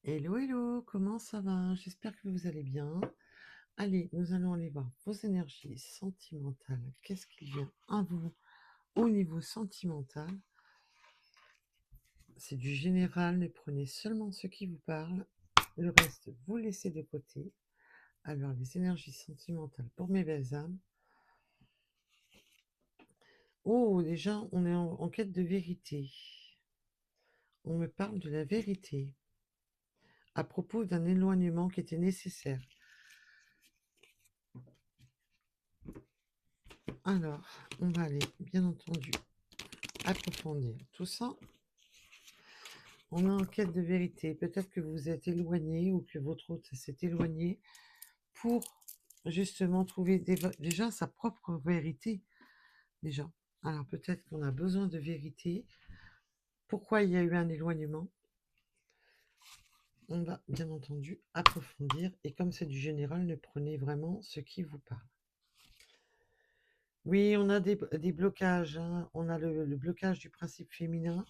Hello, hello, comment ça va? J'espère que vous allez bien. Allez, nous allons aller voir vos énergies sentimentales. Qu'est-ce qu'il vient à vous au niveau sentimental? C'est du général, ne prenez seulement ce qui vous parle. Le reste, vous laissez de côté. Alors, les énergies sentimentales pour mes belles âmes. Oh, déjà, on est en quête de vérité. On me parle de la vérité à propos d'un éloignement qui était nécessaire. Alors, on va aller, bien entendu, approfondir tout ça. On est en quête de vérité. Peut-être que vous vous êtes éloigné ou que votre hôte s'est éloigné pour justement trouver déjà sa propre vérité. Déjà. Alors peut-être qu'on a besoin de vérité. Pourquoi il y a eu un éloignement? On va bien entendu approfondir. Et comme c'est du général, ne prenez vraiment ce qui vous parle. Oui, on a des blocages, hein. On a le blocage du principe féminin,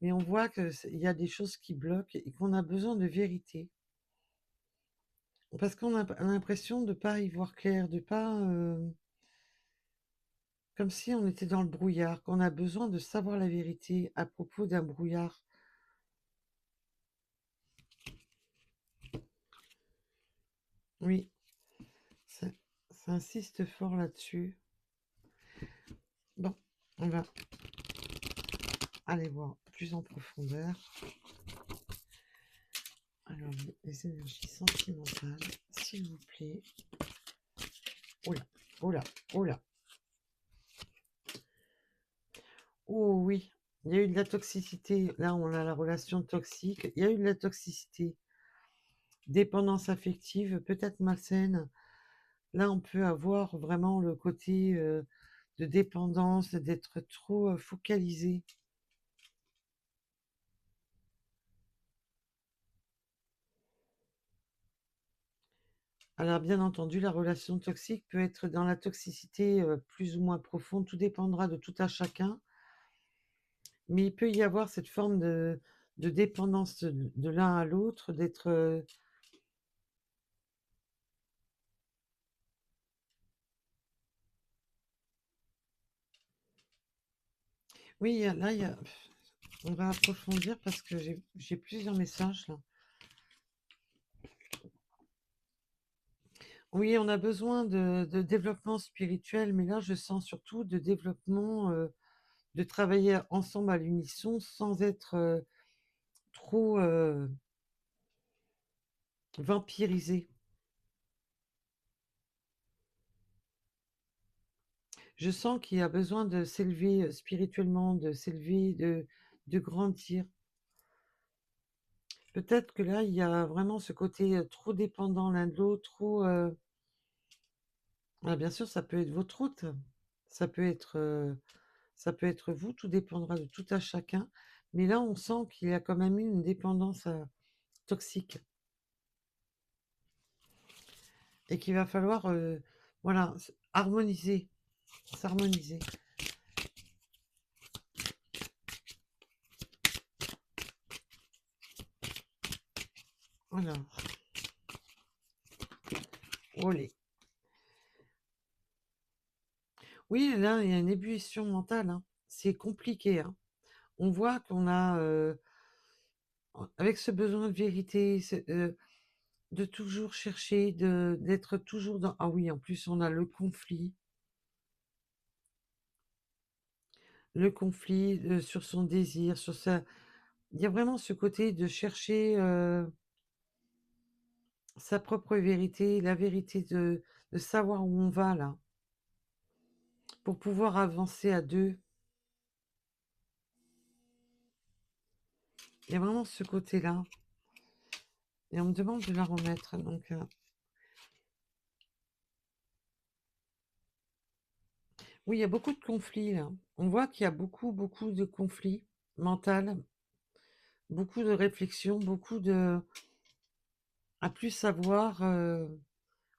mais on voit qu'il y a des choses qui bloquent et qu'on a besoin de vérité. Parce qu'on a l'impression de ne pas y voir clair, de pas... comme si on était dans le brouillard, qu'on a besoin de savoir la vérité à propos d'un brouillard. Oui, ça, ça insiste fort là-dessus. Bon, on va aller voir plus en profondeur. Alors, les énergies sentimentales, s'il vous plaît. Oh là, oh là, oh là. Oh oui, il y a eu de la toxicité. Là, on a la relation toxique. Il y a eu de la toxicité. Dépendance affective, peut-être malsaine. Là, on peut avoir vraiment le côté de dépendance, d'être trop focalisé. Alors, bien entendu, la relation toxique peut être dans la toxicité plus ou moins profonde. Tout dépendra de tout à chacun. Mais il peut y avoir cette forme de dépendance de l'un à l'autre, d'être... Oui, là, on va approfondir parce que j'ai plusieurs messages là. Oui, on a besoin de développement spirituel, mais là, je sens surtout de développement, de travailler ensemble à l'unisson sans être trop vampirisé. Je sens qu'il y a besoin de s'élever spirituellement, de s'élever, de grandir. Peut-être que là, il y a vraiment ce côté trop dépendant l'un de l'autre, trop... Ah, bien sûr, ça peut être votre route, ça peut être, ça peut être vous, tout dépendra de tout à chacun. Mais là, on sent qu'il y a quand même eu une dépendance toxique et qu'il va falloir, voilà, harmoniser, s'harmoniser. Alors, olé. Oui, là, il y a une ébullition mentale, hein. C'est compliqué, hein. On voit qu'on a, avec ce besoin de vérité, de toujours chercher, d'être toujours dans... Ah oui, en plus, on a le conflit sur son désir, sur sa... Il y a vraiment ce côté de chercher sa propre vérité, la vérité de savoir où on va là, pour pouvoir avancer à deux. Il y a vraiment ce côté-là. Et on me demande de la remettre. Donc, oui, il y a beaucoup de conflits là. On voit qu'il y a beaucoup, beaucoup de conflits mentaux, beaucoup de réflexions, beaucoup de... à plus savoir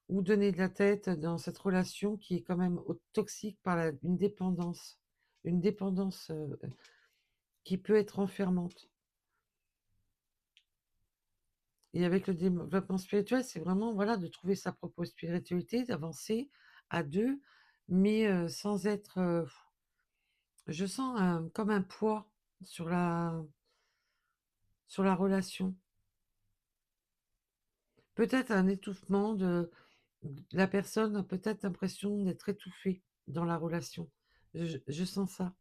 où donner de la tête dans cette relation qui est quand même toxique par une dépendance qui peut être enfermante. Et avec le développement spirituel, c'est vraiment, voilà, de trouver sa propre spiritualité, d'avancer à 2, mais sans être, je sens comme un poids sur la relation. Peut-être un étouffement de la personne a peut-être l'impression d'être étouffée dans la relation. Je sens ça.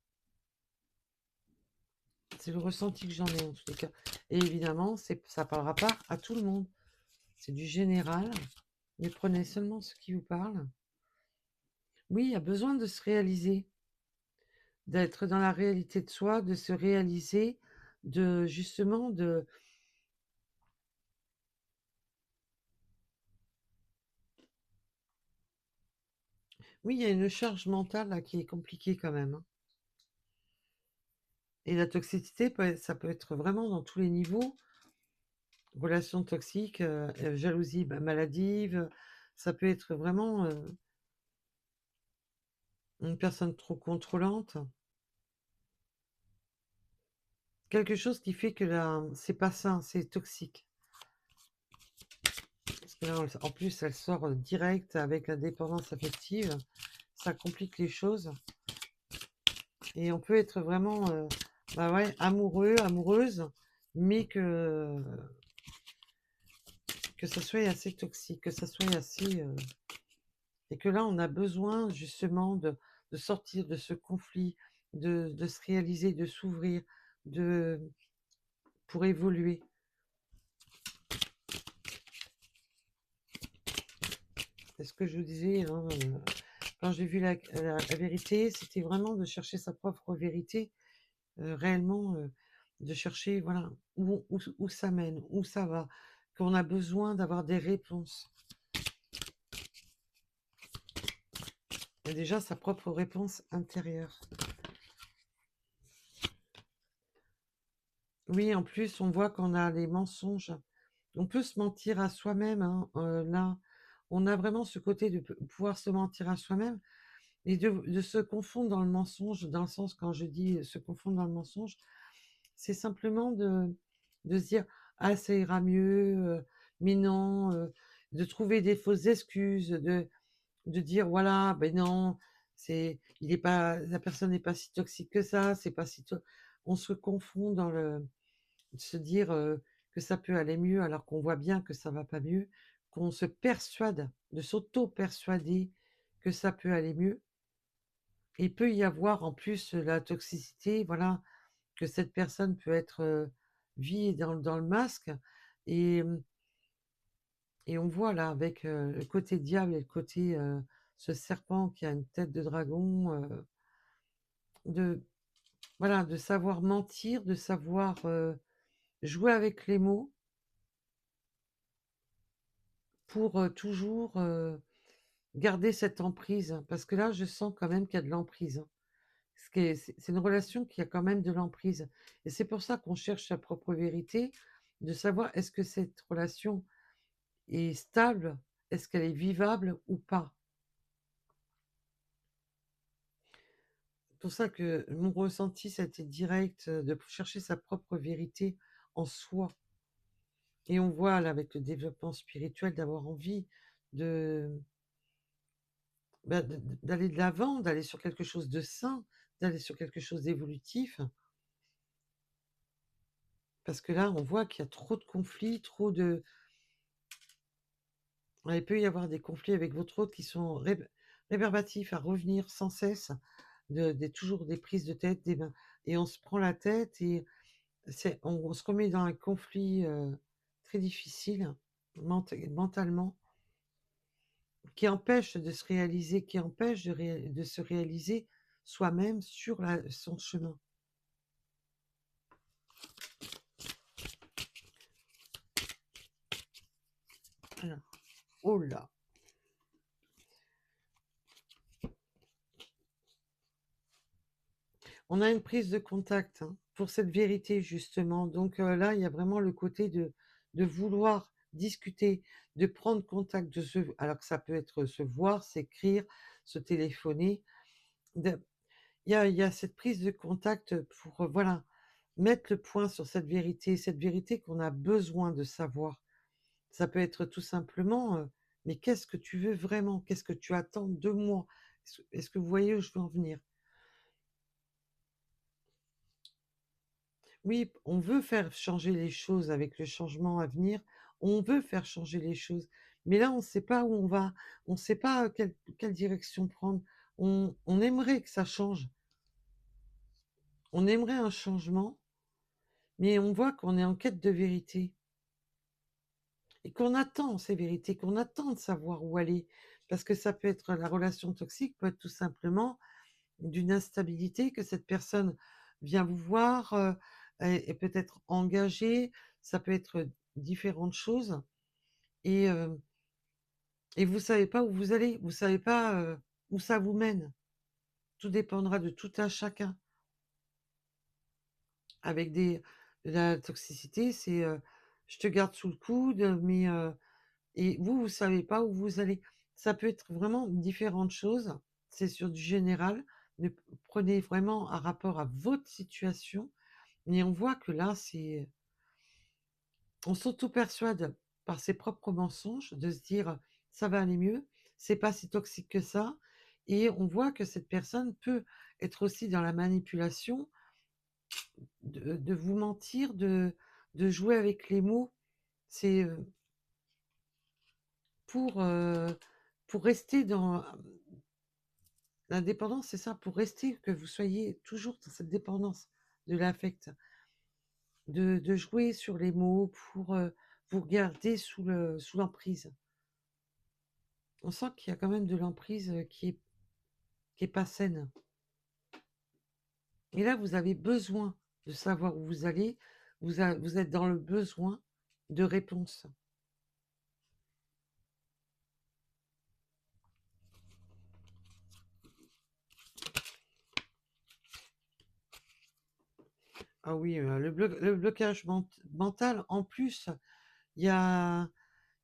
C'est le ressenti que j'en ai en tous les cas. Et évidemment, ça parlera pas à tout le monde. C'est du général, mais prenez seulement ce qui vous parle. Oui, il y a besoin de se réaliser, d'être dans la réalité de soi, de se réaliser, de justement de... Oui, il y a une charge mentale là, qui est compliquée quand même, hein. Et la toxicité, ça peut être vraiment dans tous les niveaux. Relations toxiques, jalousie maladive, ça peut être vraiment une personne trop contrôlante. Quelque chose qui fait que là, c'est pas sain, c'est toxique. Parce que là, en plus, elle sort direct avec la dépendance affective. Ça complique les choses. Et on peut être vraiment bah ouais, amoureux, amoureuse, mais que ça soit assez toxique, que ça soit assez... et que là, on a besoin justement de sortir de ce conflit, de se réaliser, de s'ouvrir, de, pour évoluer. C'est ce que je vous disais, hein, quand j'ai vu la vérité, c'était vraiment de chercher sa propre vérité, réellement, de chercher, voilà, où ça mène, où ça va, qu'on a besoin d'avoir des réponses. Et déjà sa propre réponse intérieure. Oui, en plus, on voit qu'on a les mensonges. On peut se mentir à soi-même, hein, là. On a vraiment ce côté de pouvoir se mentir à soi-même et de se confondre dans le mensonge, dans le sens, quand je dis se confondre dans le mensonge, c'est simplement de se dire: «Ah, ça ira mieux, mais non», de trouver des fausses excuses, de dire: «Voilà, ben non, il est pas la personne n'est pas si toxique que ça, c'est pas si to», on se confond dans le se dire, que ça peut aller mieux alors qu'on voit bien que ça va pas mieux, qu'on se persuade, de s'auto-persuader que ça peut aller mieux. Il peut y avoir en plus la toxicité, voilà, que cette personne peut être, vit dans le masque et et on voit là avec, le côté diable et le côté, ce serpent qui a une tête de dragon, de voilà, de savoir mentir, de savoir, jouer avec les mots pour, toujours, garder cette emprise. Parce que là, je sens quand même qu'il y a de l'emprise, hein. Ce qui est c'est une relation qui a quand même de l'emprise et c'est pour ça qu'on cherche sa propre vérité, de savoir est-ce que cette relation est stable? Est-ce qu'elle est vivable ou pas? C'est pour ça que mon ressenti, ça a été direct, de chercher sa propre vérité en soi et on voit là avec le développement spirituel d'avoir envie de, bah, d'aller de l'avant, d'aller sur quelque chose de sain, d'aller sur quelque chose d'évolutif. Parce que là, on voit qu'il y a trop de conflits, trop de... Il peut y avoir des conflits avec votre autre qui sont rébarbatifs à revenir sans cesse, toujours des prises de tête, et on se prend la tête et on se remet dans un conflit très difficile mentalement, qui empêche de se réaliser, qui empêche de se réaliser soi-même sur son chemin. Alors, oh là! On a une prise de contact, hein, pour cette vérité justement. Donc là, il y a vraiment le côté de vouloir discuter, de prendre contact, alors que ça peut être se voir, s'écrire, se téléphoner. Il y a cette prise de contact pour voilà, mettre le point sur cette vérité qu'on a besoin de savoir. Ça peut être tout simplement, mais qu'est-ce que tu veux vraiment? Qu'est-ce que tu attends de moi? Est-ce que vous voyez où je veux en venir? Oui, on veut faire changer les choses avec le changement à venir, on veut faire changer les choses, mais là, on ne sait pas où on va, on ne sait pas quelle direction prendre. On aimerait que ça change, on aimerait un changement, mais on voit qu'on est en quête de vérité et qu'on attend ces vérités, qu'on attend de savoir où aller. Parce que ça peut être la relation toxique, peut être tout simplement d'une instabilité, que cette personne vient vous voir, est peut-être engagée, ça peut être différentes choses et et vous savez pas où vous allez, vous savez pas, où ça vous mène. Tout dépendra de tout un chacun. Avec des La toxicité, c'est, je te garde sous le coude, mais et vous savez pas où vous allez. Ça peut être vraiment différentes choses, c'est sur du général. Ne prenez vraiment un rapport à votre situation. Mais on voit que là, c'est on s'auto-persuade par ses propres mensonges de se dire: «Ça va aller mieux, c'est pas si toxique que ça» et on voit que cette personne peut être aussi dans la manipulation, de vous mentir, de jouer avec les mots. C'est, pour, pour rester dans la dépendance, c'est ça, pour rester que vous soyez toujours dans cette dépendance de l'affect, de jouer sur les mots pour, vous garder sous l'emprise. On sent qu'il y a quand même de l'emprise, qui est pas saine et là, vous avez besoin de savoir où vous allez, vous êtes dans le besoin de réponses. Ah oui, le blocage mental, en plus, il y a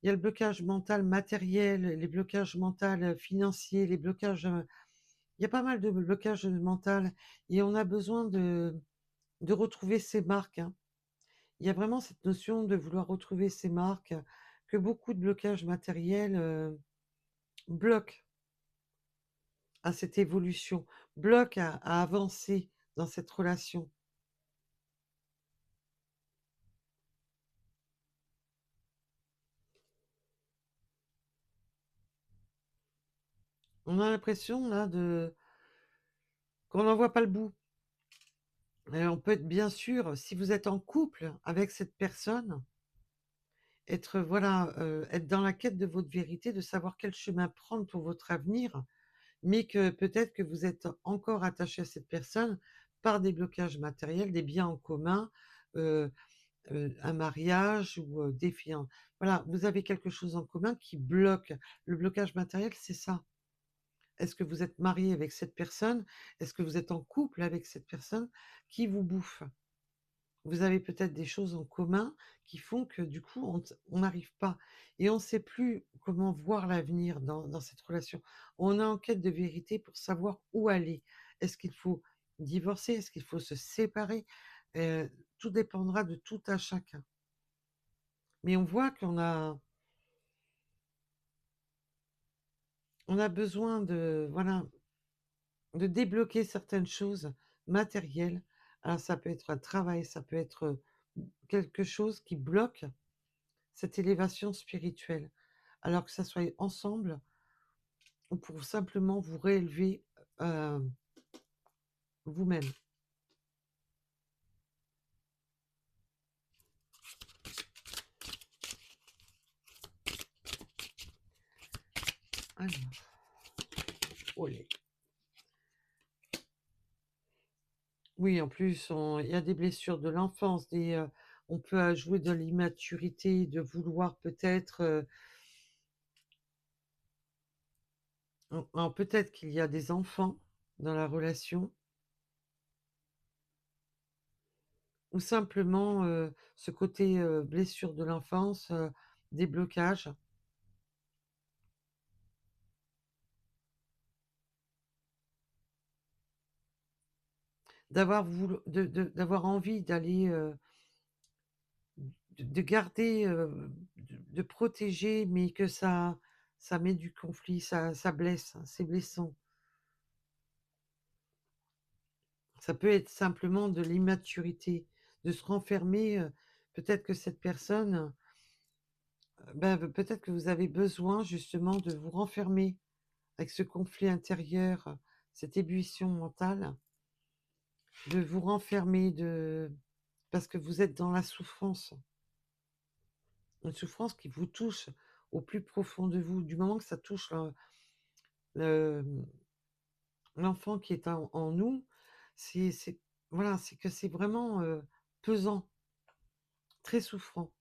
il y a le blocage mental matériel, les blocages mental, financiers, les blocages, il y a pas mal de blocages, mental et on a besoin de retrouver ses marques, hein. Il y a vraiment cette notion de vouloir retrouver ses marques, que beaucoup de blocages matériels, bloquent à cette évolution, bloquent à avancer dans cette relation. On a l'impression là de qu'on n'en voit pas le bout et on peut être bien sûr, si vous êtes en couple avec cette personne, être voilà, être dans la quête de votre vérité, de savoir quel chemin prendre pour votre avenir, mais que peut-être que vous êtes encore attaché à cette personne par des blocages matériels, des biens en commun, heu un mariage ou, des fian voilà, vous avez quelque chose en commun qui bloque. Le blocage matériel, c'est ça. Est-ce que vous êtes marié avec cette personne? Est-ce que vous êtes en couple avec cette personne qui vous bouffe? Vous avez peut-être des choses en commun qui font que du coup on n'arrive pas et on ne sait plus comment voir l'avenir dans cette relation. On est en quête de vérité pour savoir où aller. Est-ce qu'il faut divorcer? Est-ce qu'il faut se séparer? Tout dépendra de tout à chacun. Mais on voit on a besoin de voilà, de débloquer certaines choses matérielles. Alors ça peut être un travail, ça peut être, quelque chose qui bloque cette élévation spirituelle. Alors que ça soit ensemble ou pour simplement vous réélever, heu, vous-même. Alors, olé. Oui, en plus, il y a des blessures de l'enfance, on peut jouer de l'immaturité, de vouloir peut-être, alors peut-être qu'il y a des enfants dans la relation ou simplement, ce côté, blessure de l'enfance, des blocages, d'avoir envie d'aller, de garder, de protéger, mais que ça met du conflit, ça blesse, c'est blessant. Ça peut être simplement de l'immaturité, de se renfermer, peut-être que cette personne, peut-être que vous avez besoin justement de vous renfermer avec ce conflit intérieur, cette ébullition mentale, de vous renfermer, parce que vous êtes dans la souffrance, une souffrance qui vous touche au plus profond de vous. Du moment que ça touche le l'enfant qui est en nous, c'est voilà, c'est que c'est vraiment, pesant, très souffrant.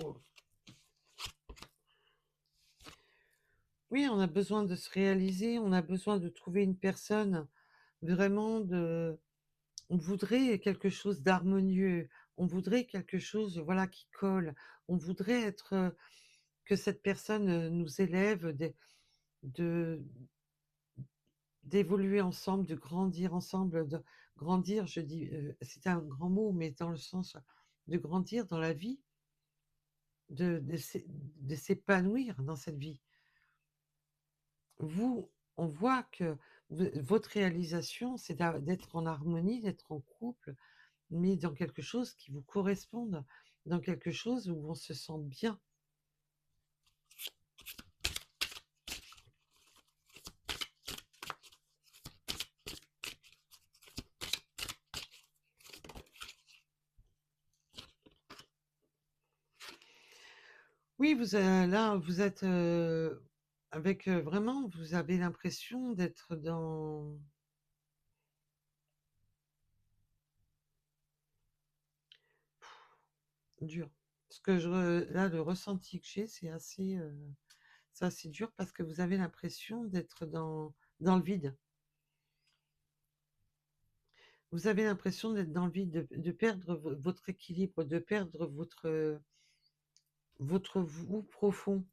Oh. Oui, on a besoin de se réaliser, on a besoin de trouver une personne vraiment de on voudrait quelque chose d'harmonieux, on voudrait quelque chose, voilà, qui colle. On voudrait être, que cette personne, nous élève, de d'évoluer ensemble, de grandir ensemble, de grandir, je dis, c'est un grand mot, mais dans le sens de grandir dans la vie, de s'épanouir dans cette vie. Vous, on voit que votre réalisation, c'est d'être en harmonie, d'être en couple, mais dans quelque chose qui vous corresponde, dans quelque chose où on se sent bien. Oui, là, vous êtes, avec, vraiment, vous avez l'impression d'être dans dur. Ce que là, le ressenti que j'ai, c'est assez dur parce que vous avez l'impression d'être dans le vide. Vous avez l'impression d'être dans le vide, de perdre votre équilibre, de perdre votre vous profond,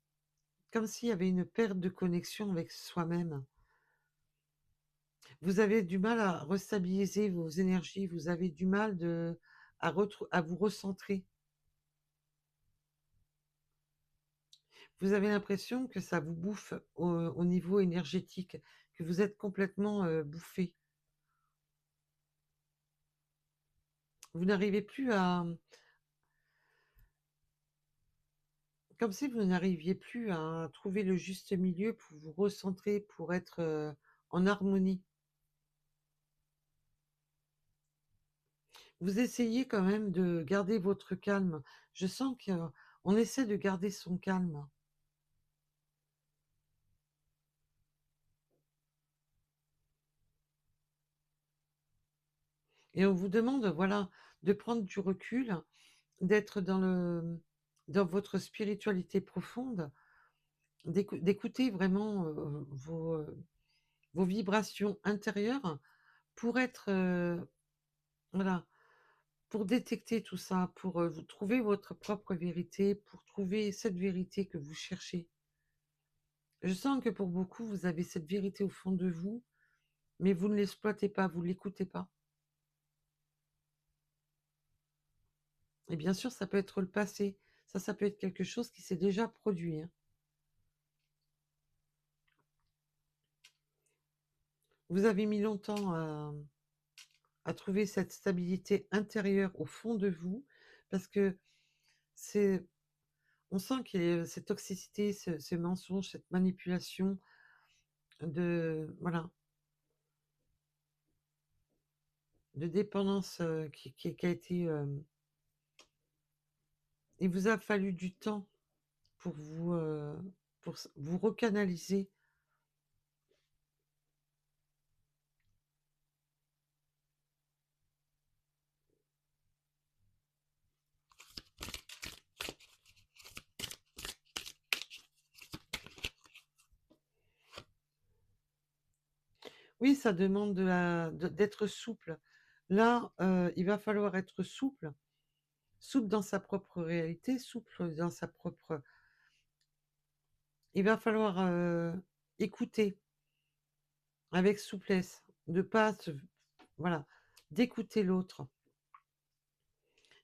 comme s'il y avait une perte de connexion avec soi-même. Vous avez du mal à restabiliser vos énergies, vous avez du mal à vous recentrer. Vous avez l'impression que ça vous bouffe au niveau énergétique, que vous êtes complètement bouffé. Vous n'arrivez plus à, comme si vous n'arriviez plus à trouver le juste milieu pour vous recentrer, pour être en harmonie. Vous essayez quand même de garder votre calme. Je sens qu'on essaie de garder son calme. Et on vous demande, voilà, de prendre du recul, d'être dans votre spiritualité profonde, d'écouter vraiment vos vibrations intérieures pour être, voilà, pour détecter tout ça, pour vous trouver votre propre vérité, pour trouver cette vérité que vous cherchez. Je sens que pour beaucoup, vous avez cette vérité au fond de vous, mais vous ne l'exploitez pas, vous ne l'écoutez pas. Et bien sûr, ça peut être le passé. Ça peut être quelque chose qui s'est déjà produit, hein. Vous avez mis longtemps à trouver cette stabilité intérieure au fond de vous, parce que c'est, on sent qu'il y a cette toxicité, ce mensonge, cette manipulation voilà, de dépendance qui a été. Il vous a fallu du temps pour vous recanaliser. Oui, ça demande d'être souple. Là, il va falloir être souple, souple dans sa propre réalité, souple dans sa propre. Il va falloir écouter avec souplesse, de pas se, voilà, d'écouter l'autre.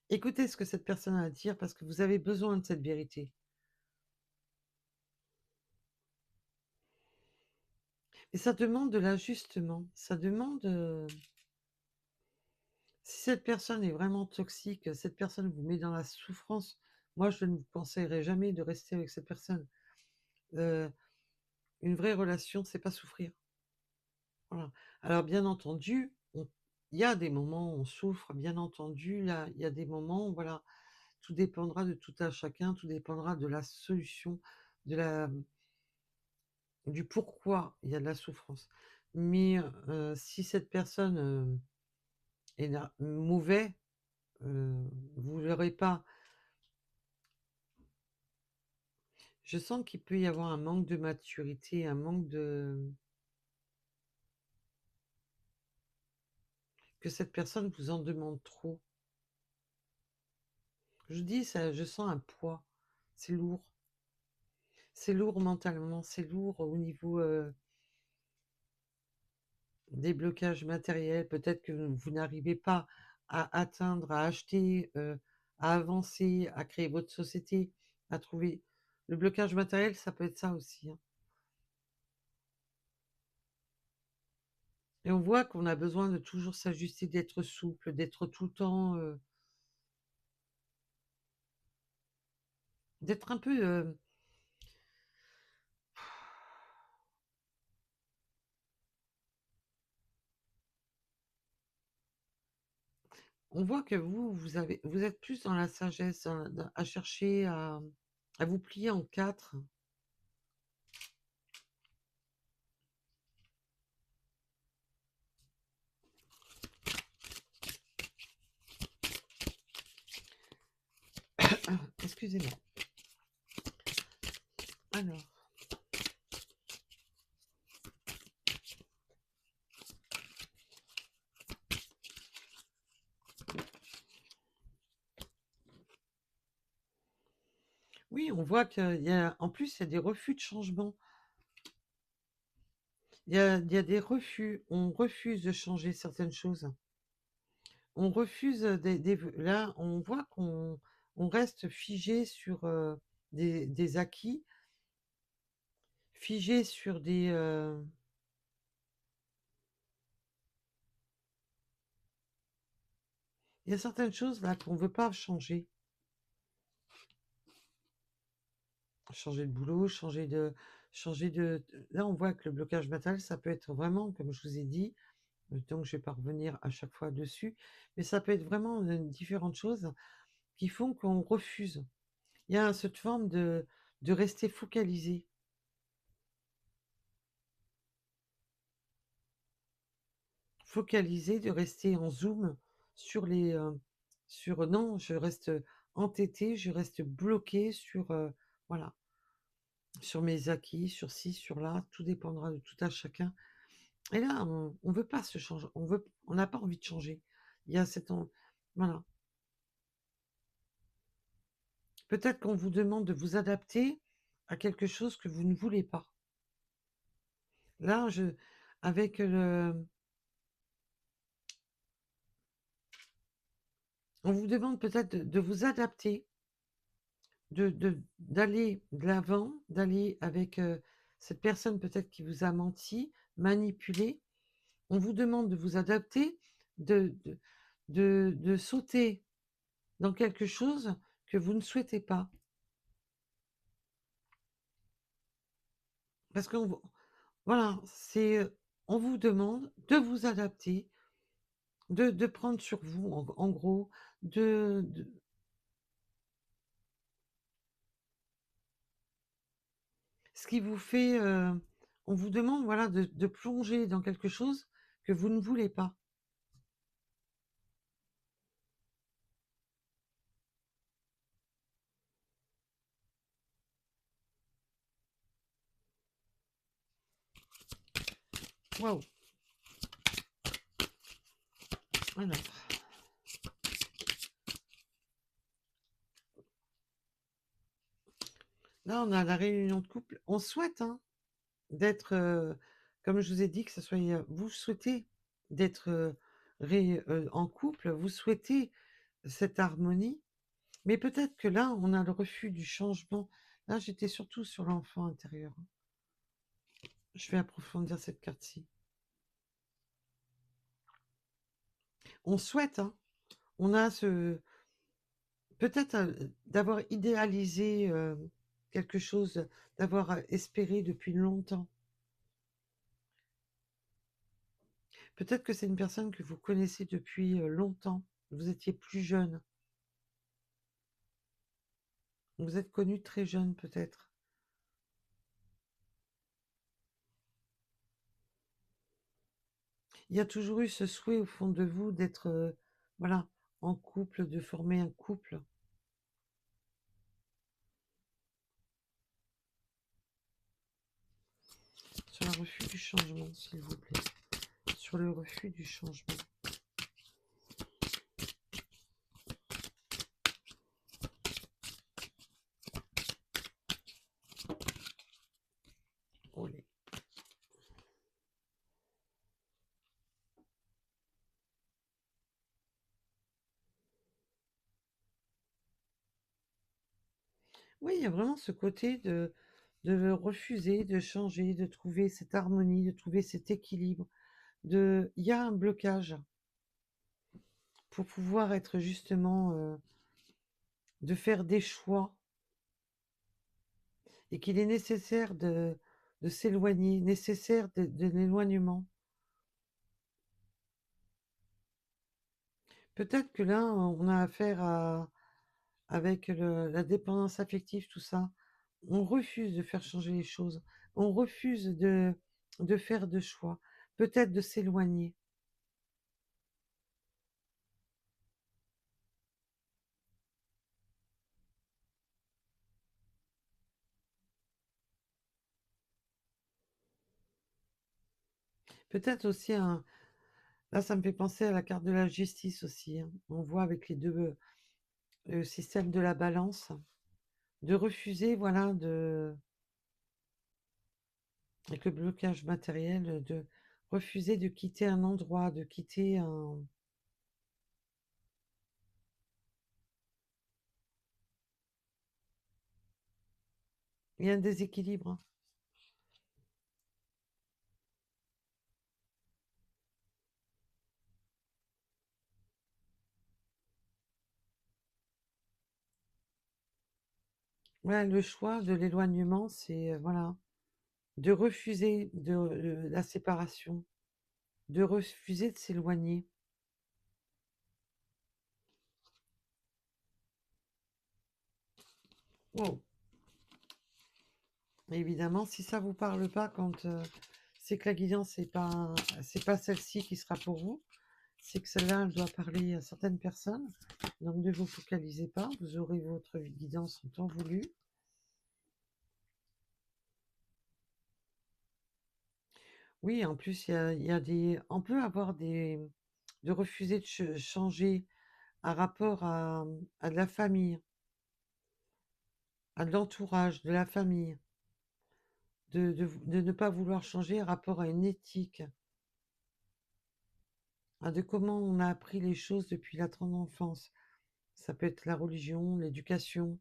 Écoutez ce que cette personne a à dire parce que vous avez besoin de cette vérité. Et ça demande de l'ajustement. Ça demande, si cette personne est vraiment toxique, cette personne vous met dans la souffrance, moi je ne vous conseillerais jamais de rester avec cette personne. Heu, une vraie relation, c'est pas souffrir. Voilà. Alors bien entendu, il y a des moments où on souffre, bien entendu, là, il y a des moments, voilà, tout dépendra de tout un chacun, tout dépendra de la solution, de la du pourquoi il y a de la souffrance. Mais, si cette personne, est mauvais, vous l'aurez pas. Je sens qu'il peut y avoir un manque de maturité, un manque de que cette personne vous en demande trop. Je vous dis ça, je sens un poids. C'est lourd. C'est lourd mentalement, c'est lourd au niveau, des blocages matériels. Peut-être que vous n'arrivez pas à atteindre, à acheter, à avancer, à créer votre société, à trouver le blocage matériel, ça peut être ça aussi, hein. Et on voit qu'on a besoin de toujours s'ajuster, d'être souple, d'être tout le temps, d'être un peu, on voit que vous êtes plus dans la sagesse, à chercher à vous plier en 4. Excusez-moi. Alors, oui, on voit qu'il y a en plus, il y a des refus de changement. Il y a des refus. On refuse de changer certaines choses. On refuse, là, on voit qu'on reste figé sur, des acquis, figé sur des, il y a certaines choses là qu'on veut pas changer. Changer de boulot, là, on voit que le blocage mental, ça peut être vraiment, comme je vous ai dit, donc je vais pas revenir à chaque fois dessus, mais ça peut être vraiment, différentes choses qui font qu'on refuse. Il y a cette forme de rester focalisé. Focalisé, de rester en zoom sur non, je reste entêtée, je reste bloquée sur, voilà, sur mes acquis, sur ci, sur là, tout dépendra de tout à chacun. Et là, on veut pas se changer, on n'a pas envie de changer. Il y a cette en voilà. Peut-être qu'on vous demande de vous adapter à quelque chose que vous ne voulez pas. Là, avec on vous demande peut-être de vous adapter, d'aller de l'avant, d'aller avec, cette personne peut-être qui vous a menti, manipulé. On vous demande de vous adapter, de de de sauter dans quelque chose que vous ne souhaitez pas. Parce qu'on vous voilà, c'est, on vous demande de vous adapter, de prendre sur vous en gros, de ce qui vous fait, on vous demande voilà de plonger dans quelque chose que vous ne voulez pas. Waouh! Alors, là, on a la réunion de couple. On souhaite, hein, d'être, comme je vous ai dit, que ce soit, vous souhaitez d'être, en couple, vous souhaitez, cette harmonie. Mais peut-être que là, on a le refus du changement. Là, j'étais surtout sur l'enfant intérieur. Je vais approfondir cette carte-ci. On souhaite, hein, on a ce... Peut-être d'avoir idéalisé quelque chose, d'avoir espéré depuis longtemps. Peut-être que c'est une personne que vous connaissez depuis longtemps. Vous étiez plus jeune. Vous êtes connu très jeune, peut-être. Il y a toujours eu ce souhait au fond de vous d'être, voilà, en couple, de former un couple. Sur le refus du changement, s'il vous plaît. Sur le refus du changement. Olé. Oui, il y a vraiment ce côté de refuser, de changer, de trouver cette harmonie, de trouver cet équilibre. Il y a un blocage pour pouvoir être justement, de faire des choix et qu'il est nécessaire de s'éloigner, nécessaire de l'éloignement. Peut-être que là, on a affaire avec la dépendance affective, tout ça. On refuse de faire changer les choses. On refuse de faire de choix. Peut-être de s'éloigner. Peut-être aussi là, ça me fait penser à la carte de la justice aussi, hein. On voit avec les deux systèmes de la balance, de refuser, voilà, avec le blocage matériel, de refuser de quitter un endroit, de quitter un... Il y a un déséquilibre, hein. Ouais, le choix de l'éloignement, c'est voilà, de refuser la séparation, de refuser de s'éloigner. Wow. Évidemment, si ça vous parle pas quand c'est que la guidance c'est pas celle-ci qui sera pour vous, c'est que celle-là, elle doit parler à certaines personnes. Donc ne vous focalisez pas, vous aurez votre guidance en temps voulu. Oui, en plus, il y a on peut avoir de refuser de changer un rapport à de la famille, à de l'entourage, de la famille, de ne pas vouloir changer un rapport à une éthique, de comment on a appris les choses depuis la tendre enfance. Ça peut être la religion, l'éducation.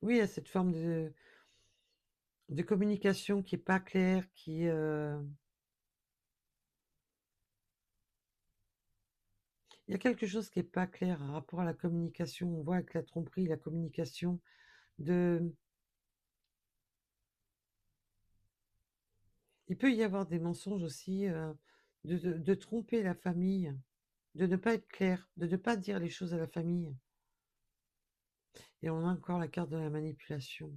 Oui, il y a cette forme de communication qui est pas claire, il y a quelque chose qui est pas clair par rapport à la communication. On voit avec la tromperie, la communication, de... Il peut y avoir des mensonges aussi, de tromper la famille, de ne pas être clair, de ne pas dire les choses à la famille. Et on a encore la carte de la manipulation.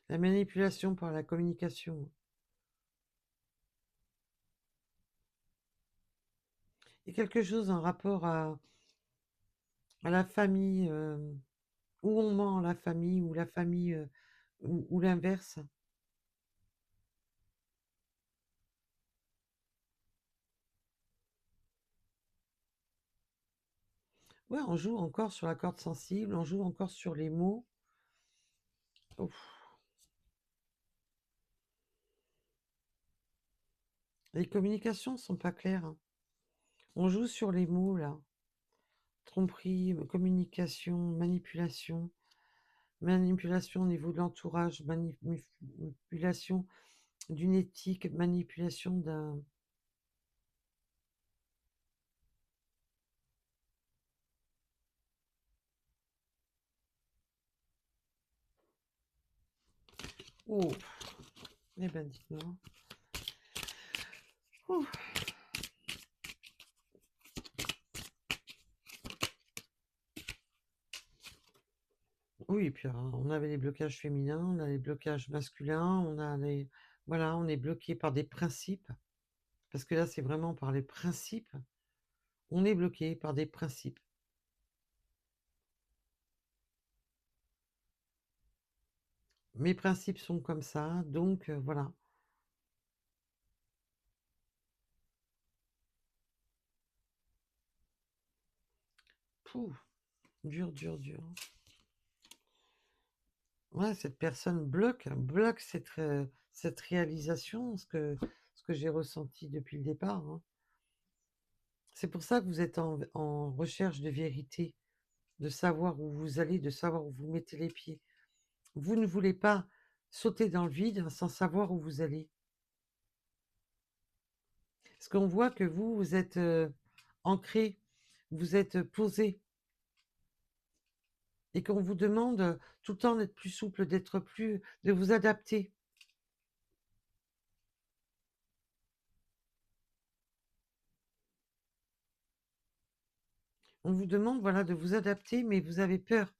La manipulation par la communication. Et quelque chose en rapport à la famille, où on ment la famille, ou la famille, ou l'inverse. Ouais, on joue encore sur la corde sensible, on joue encore sur les mots. Ouf. Les communications sont pas claires, hein. On joue sur les mots, là. Tromperie, communication, manipulation. Manipulation au niveau de l'entourage, manipulation d'une éthique, manipulation d'un... Oh, eh ben dites-moi. Ouh. Oui, et puis on avait les blocages féminins, on a les blocages masculins, on a les... Voilà, on est bloqué par des principes, parce que là, c'est vraiment par les principes. On est bloqué par des principes. Mes principes sont comme ça, donc voilà. Pouh, dur, dur, dur. Ouais, cette personne bloque cette réalisation, ce que j'ai ressenti depuis le départ, hein. C'est pour ça que vous êtes en recherche de vérité, de savoir où vous allez, de savoir où vous mettez les pieds. Vous ne voulez pas sauter dans le vide sans savoir où vous allez. Parce qu'on voit que vous êtes ancré, vous êtes posé, et qu'on vous demande tout le temps d'être plus souple, de vous adapter. On vous demande, voilà, de vous adapter, mais vous avez peur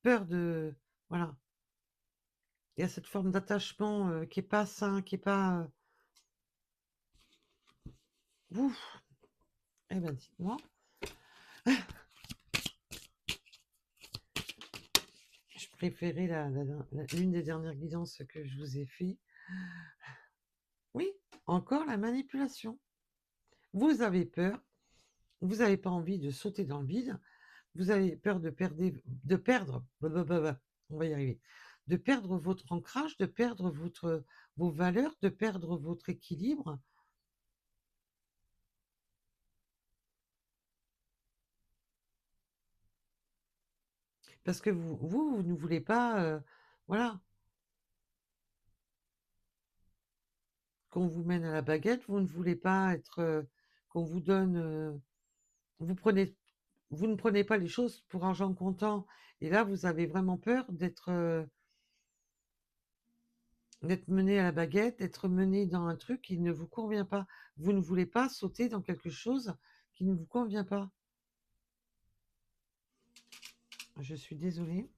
de... Voilà. Il y a cette forme d'attachement qui est pas sain, qui est pas... Ouf. Eh ben, dites-moi. Je préférais l'une des dernières guidances que je vous ai fait. Oui, encore la manipulation. Vous avez peur, vous n'avez pas envie de sauter dans le vide, vous avez peur de perdre, blablabla, on va y arriver, de perdre votre ancrage, de perdre vos valeurs, de perdre votre équilibre. Parce que vous ne voulez pas, voilà, qu'on vous mène à la baguette, vous ne voulez pas être, qu'on vous donne, vous prenez, vous ne prenez pas les choses pour argent comptant. Et là, vous avez vraiment peur d'être mené à la baguette, d'être mené dans un truc qui ne vous convient pas. Vous ne voulez pas sauter dans quelque chose qui ne vous convient pas. Je suis désolée.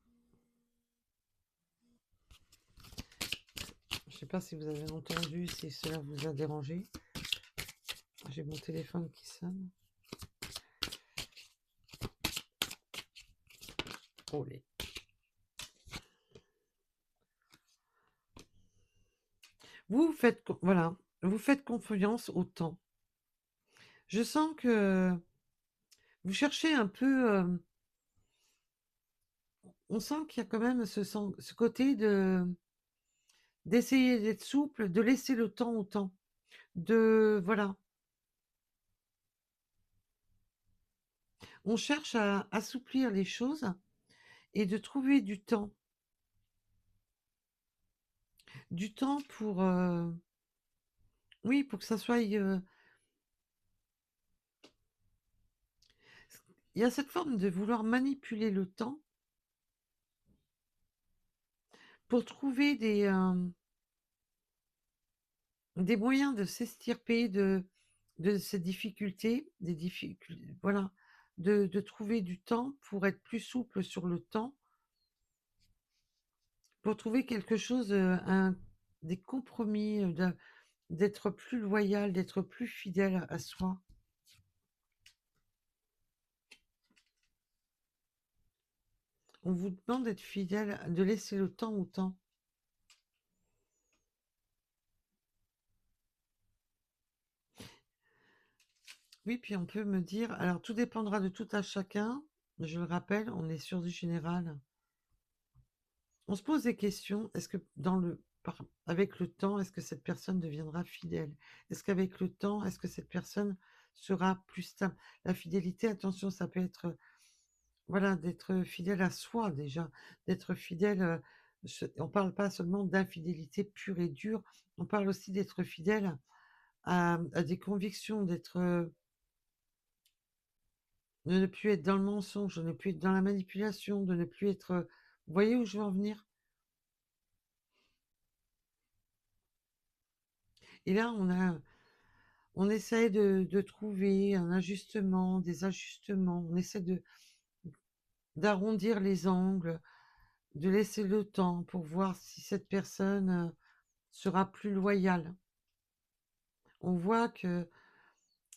Je ne sais pas si vous avez entendu, si cela vous a dérangé. J'ai mon téléphone qui sonne. Oh les... Voilà, vous faites confiance au temps. Je sens que vous cherchez un peu... on sent qu'il y a quand même ce côté d'essayer d'être souple, de laisser le temps au temps. Voilà. On cherche à assouplir les choses et de trouver du temps. Du temps pour... oui, pour que ça soit... il y a cette forme de vouloir manipuler le temps pour trouver des moyens de s'extirper de ces difficultés, voilà, de trouver du temps pour être plus souple sur le temps, pour trouver quelque chose, des compromis, d'être plus loyal, d'être plus fidèle à soi. On vous demande d'être fidèle, de laisser le temps au temps. Oui, puis on peut me dire, alors tout dépendra de tout à chacun. Je le rappelle, on est sur du général. On se pose des questions. Est-ce que avec le temps, est-ce que cette personne deviendra fidèle? Est-ce qu'avec le temps, est-ce que cette personne sera plus stable? La fidélité, attention, ça peut être, voilà, d'être fidèle à soi déjà, d'être fidèle, on parle pas seulement d'infidélité pure et dure, on parle aussi d'être fidèle à des convictions, de ne plus être dans le mensonge, de ne plus être dans la manipulation, de ne plus être, vous voyez où je veux en venir? Et là, on essaie de trouver un ajustement, des ajustements, on essaie d'arrondir les angles, de laisser le temps pour voir si cette personne, sera plus loyale. On voit que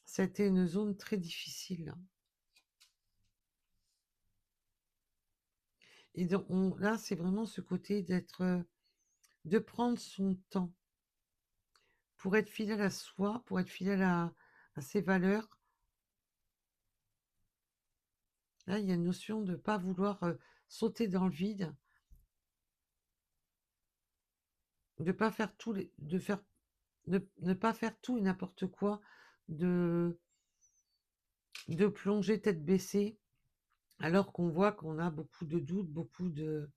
ça a été une zone très difficile. Et donc là, c'est vraiment ce côté de prendre son temps pour être fidèle à soi, pour être fidèle à ses valeurs. Là, il y a une notion de ne pas vouloir sauter dans le vide, de pas faire tout, de faire, ne pas faire tout et n'importe quoi, de, de plonger tête baissée, alors qu'on voit qu'on a beaucoup de doutes, beaucoup de...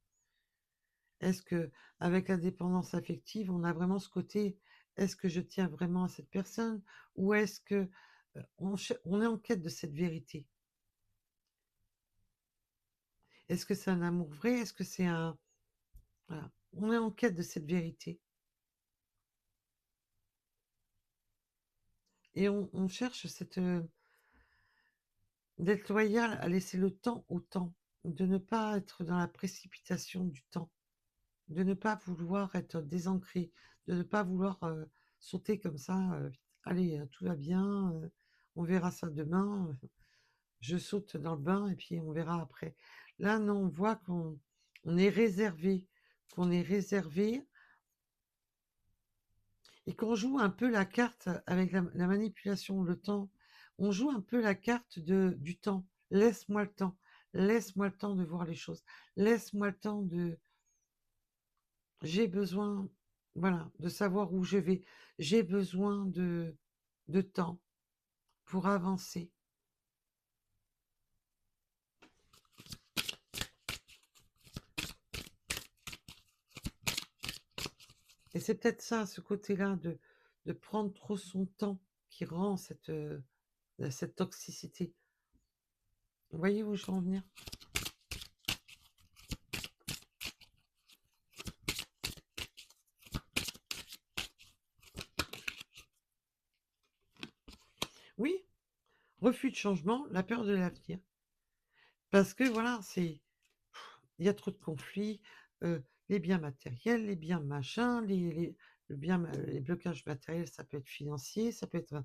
Est-ce que, avec la dépendance affective, on a vraiment ce côté, est-ce que je tiens vraiment à cette personne, ou est-ce que on est en quête de cette vérité? Est-ce que c'est un amour vrai? Est-ce que c'est un... Voilà. On est en quête de cette vérité. Et on cherche d'être loyal, à laisser le temps au temps, de ne pas être dans la précipitation du temps, de ne pas vouloir être désancré, de ne pas vouloir sauter comme ça, allez, tout va bien, on verra ça demain, je saute dans le bain et puis on verra après. Là, non, on voit on est réservé, qu'on est réservé et qu'on joue un peu la carte avec la manipulation, le temps. On joue un peu la carte du temps. Laisse-moi le temps. Laisse-moi le temps de voir les choses. Laisse-moi le temps de... J'ai besoin, voilà, de savoir où je vais. J'ai besoin de temps pour avancer. Et c'est peut-être ça, ce côté-là de prendre trop son temps qui rend cette toxicité. Vous voyez où je veux en venir? Oui, refus de changement, la peur de l'avenir. Parce que voilà, il y a trop de conflits, les biens matériels, les biens machins, les blocages matériels, ça peut être financier, ça peut être...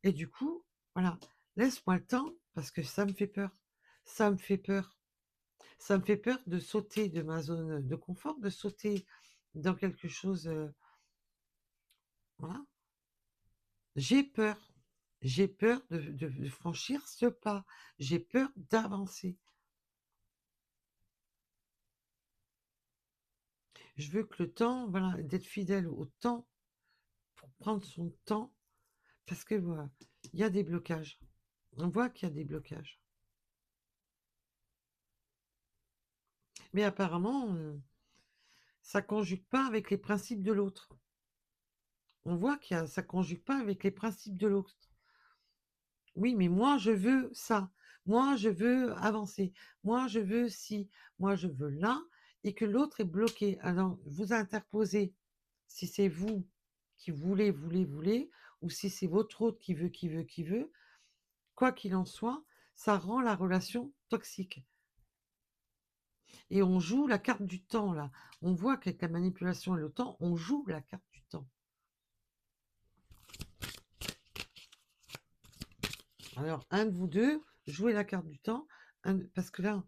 Et du coup, voilà, laisse-moi le temps parce que ça me fait peur. Ça me fait peur. Ça me fait peur de sauter de ma zone de confort, de sauter dans quelque chose. Voilà. J'ai peur. J'ai peur de franchir ce pas. J'ai peur d'avancer. Je veux que le temps, voilà, d'être fidèle au temps, pour prendre son temps, parce que voilà, il y a des blocages. On voit qu'il y a des blocages. Mais apparemment, ça conjugue pas avec les principes de l'autre. On voit que ça conjugue pas avec les principes de l'autre. Oui, mais moi, je veux ça. Moi, je veux avancer. Moi, je veux ci. Moi, je veux là. Et que l'autre est bloqué. Alors, vous interposez, si c'est vous qui voulez, ou si c'est votre autre qui veut, quoi qu'il en soit, ça rend la relation toxique. Et on joue la carte du temps, là. On voit qu'avec la manipulation et le temps, on joue la carte du temps. Alors, un de vous deux, jouez la carte du temps, parce que là,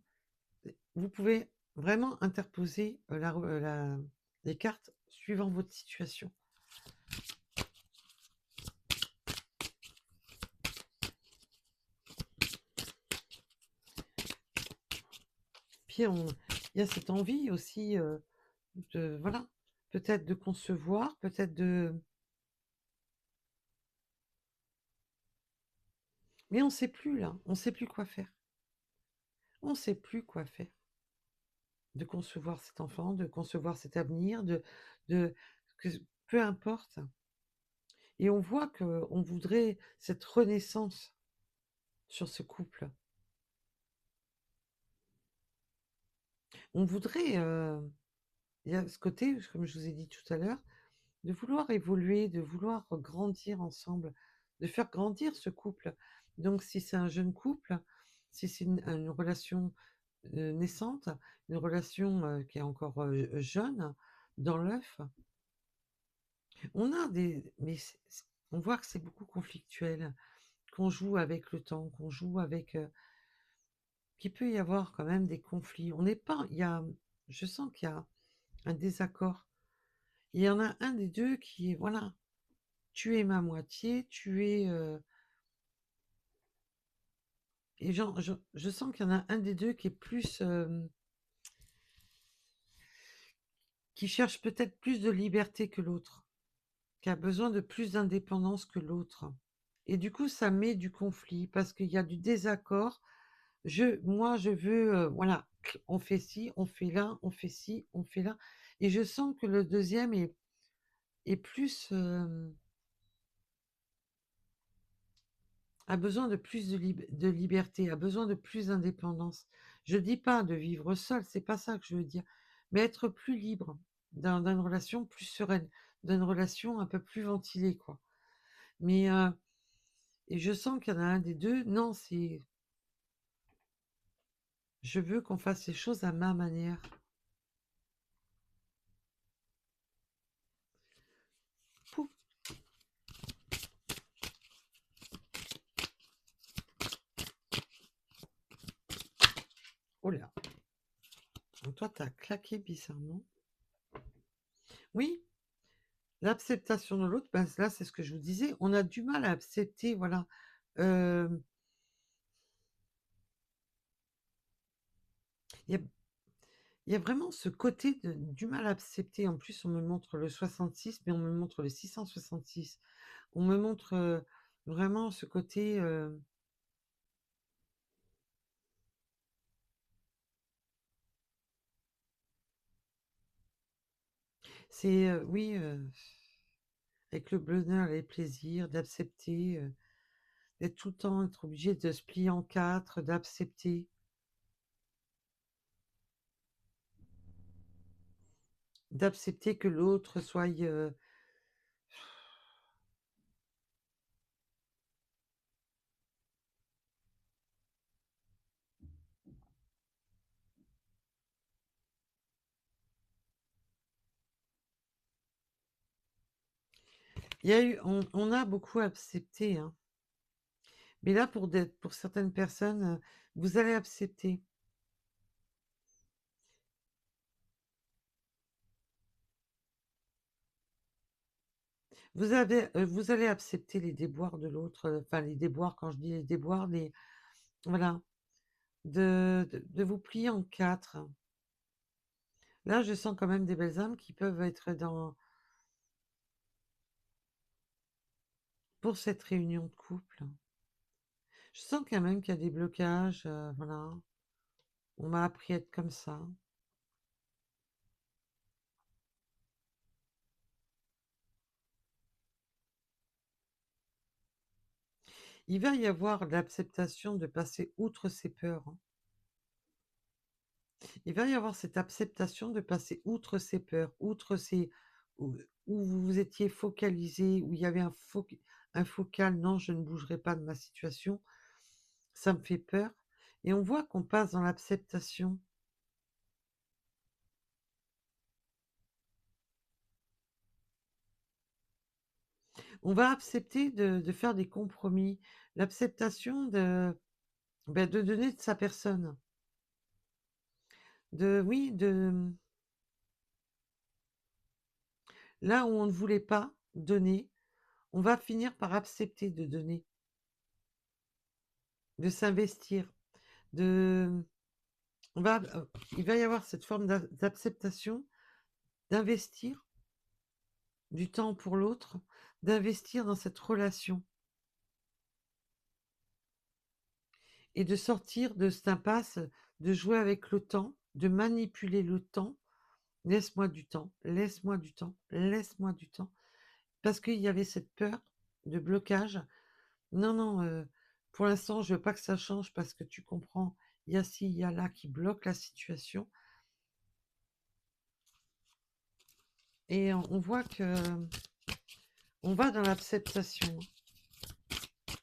vous pouvez vraiment interposer les cartes suivant votre situation. Puis, il y a cette envie aussi voilà, peut-être de concevoir, peut-être de... Mais on ne sait plus là, on ne sait plus quoi faire. On ne sait plus quoi faire. De concevoir cet enfant, de concevoir cet avenir, de que, peu importe. Et on voit qu'on voudrait cette renaissance sur ce couple. On voudrait, il y a ce côté, comme je vous ai dit tout à l'heure, de vouloir évoluer, de vouloir grandir ensemble, de faire grandir ce couple. Donc si c'est un jeune couple, si c'est une relation naissante, une relation qui est encore jeune, dans l'œuf, on a des... Mais on voit que c'est beaucoup conflictuel, qu'on joue avec le temps, qu'on joue avec... qu'il peut y avoir quand même des conflits. On n'est pas... Il y a, je sens qu'il y a un désaccord. Il y en a un des deux qui est, voilà, tu es ma moitié, tu es... et je sens qu'il y en a un des deux qui est plus... qui cherche peut-être plus de liberté que l'autre, qui a besoin de plus d'indépendance que l'autre. Et du coup, ça met du conflit parce qu'il y a du désaccord. Moi, je veux, voilà, on fait ci, on fait là, on fait ci, on fait là. Et je sens que le deuxième est plus, a besoin de plus de liberté, a besoin de plus d'indépendance. Je dis pas de vivre seul, c'est pas ça que je veux dire, mais être plus libre, d'une relation plus sereine, d'une relation un peu plus ventilée, quoi. Mais, et je sens qu'il y en a un des deux, non, c'est, je veux qu'on fasse les choses à ma manière. Pouf. Oh là. Donc toi, tu as claqué bizarrement. Oui, l'acceptation de l'autre, ben là, c'est ce que je vous disais, on a du mal à accepter, voilà. Euh, Il y a, il y a vraiment ce côté du mal à accepter. En plus, on me montre le 66, mais on me montre le 666. On me montre vraiment ce côté... c'est, oui, avec le bonheur et les plaisirs, d'accepter, d'être tout le temps, être obligé de se plier en quatre, d'accepter. D'accepter que l'autre soit... il y a eu, on a beaucoup accepté, hein. Mais là, pour certaines personnes, vous allez accepter. Vous allez accepter les déboires de l'autre, enfin les déboires, quand je dis les déboires, voilà, de vous plier en quatre. Là, je sens quand même des belles âmes qui peuvent être pour cette réunion de couple. Je sens quand même qu'il y a des blocages, voilà. On m'a appris à être comme ça. Il va y avoir l'acceptation de passer outre ses peurs, hein. Il va y avoir cette acceptation de passer outre ses peurs, outre ces... où vous vous étiez focalisé, où il y avait un focal, non, je ne bougerai pas de ma situation, ça me fait peur. Et on voit qu'on passe dans l'acceptation. On va accepter de faire des compromis, l'acceptation de donner de sa personne. Oui, là où on ne voulait pas donner, on va finir par accepter de donner, de s'investir, de... il va y avoir cette forme d'acceptation, d'investir. du temps pour l'autre, d'investir dans cette relation et de sortir de cette impasse, de jouer avec le temps, de manipuler le temps. Laisse-moi du temps, laisse-moi du temps, laisse-moi du temps. Parce qu'il y avait cette peur de blocage. Non, non, pour l'instant, je veux pas que ça change parce que tu comprends, il y a ci, il y a là qui bloque la situation. Et on voit que on va dans l'acceptation.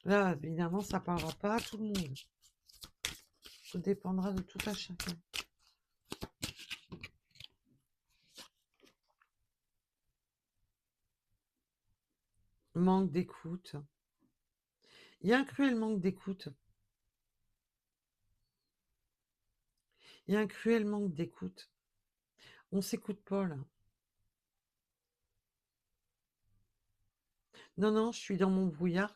Là, évidemment, ça parlera pas à tout le monde. Tout dépendra de tout à chacun. Manque d'écoute. Il y a un cruel manque d'écoute. Il y a un cruel manque d'écoute. On s'écoute pas, là. Non, non, je suis dans mon brouillard.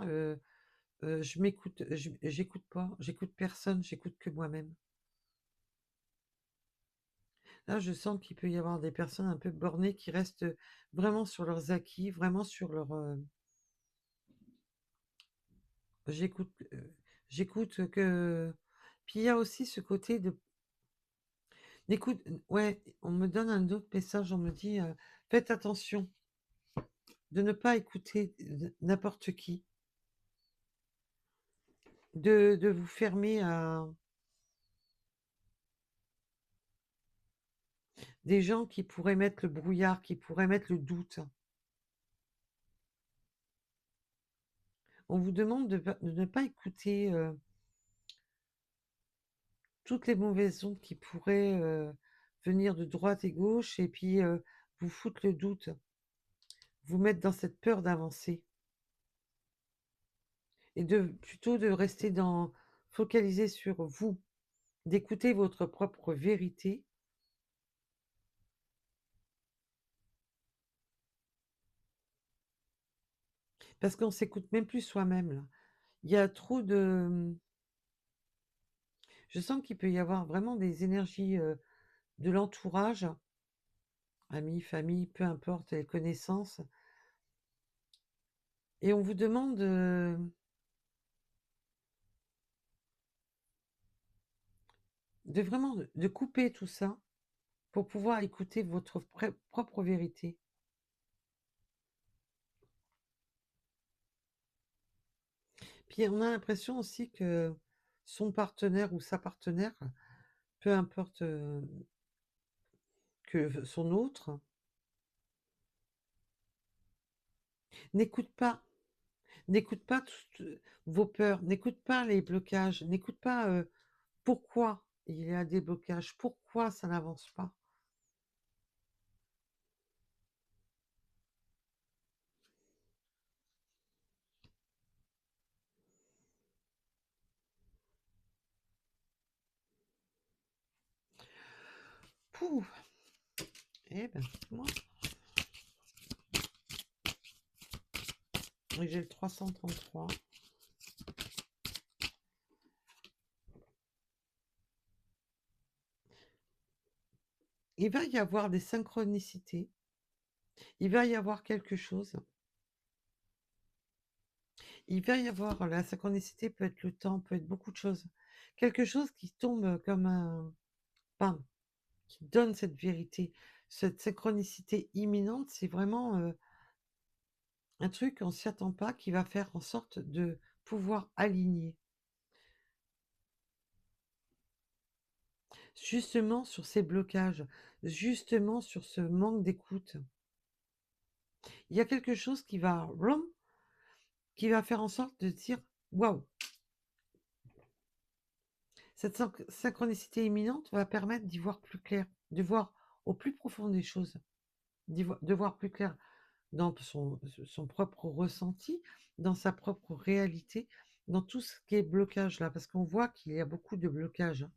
Je m'écoute, j'écoute pas. J'écoute personne, j'écoute que moi-même. Là, je sens qu'il peut y avoir des personnes un peu bornées qui restent vraiment sur leurs acquis, vraiment sur leur... j'écoute, j'écoute que... Puis il y a aussi ce côté de... D'écoute, ouais, on me donne un autre message, on me dit, faites attention de ne pas écouter n'importe qui, de vous fermer à des gens qui pourraient mettre le brouillard, qui pourraient mettre le doute. On vous demande de ne pas écouter toutes les mauvaises ondes qui pourraient venir de droite et gauche et puis vous foutre le doute, vous mettre dans cette peur d'avancer et plutôt de rester focaliser sur vous, d'écouter votre propre vérité. Parce qu'on s'écoute même plus soi-même, là. Il y a trop de... Je sens qu'il peut y avoir vraiment des énergies de l'entourage, amis, famille, peu importe, les connaissances. Et on vous demande de vraiment de couper tout ça pour pouvoir écouter votre propre vérité. Puis on a l'impression aussi que son partenaire ou sa partenaire, peu importe que son autre, n'écoute pas, n'écoute pas vos peurs, n'écoute pas les blocages, n'écoute pas pourquoi il y a des blocages, pourquoi ça n'avance pas. Pouh. Eh ben, moi, j'ai le 333. Il va y avoir des synchronicités. Il va y avoir quelque chose. Il va y avoir la synchronicité, peut être le temps, peut être beaucoup de choses. Quelque chose qui tombe comme un bam, qui donne cette vérité. Cette synchronicité imminente, c'est vraiment un truc, on s'y attend pas, qui va faire en sorte de pouvoir aligner. Justement sur ces blocages, justement sur ce manque d'écoute. Il y a quelque chose qui va faire en sorte de dire waouh, cette synchronicité imminente va permettre d'y voir plus clair, de voir au plus profond des choses, de voir plus clair dans son propre ressenti, dans sa propre réalité, dans tout ce qui est blocage là, parce qu'on voit qu'il y a beaucoup de blocages, hein.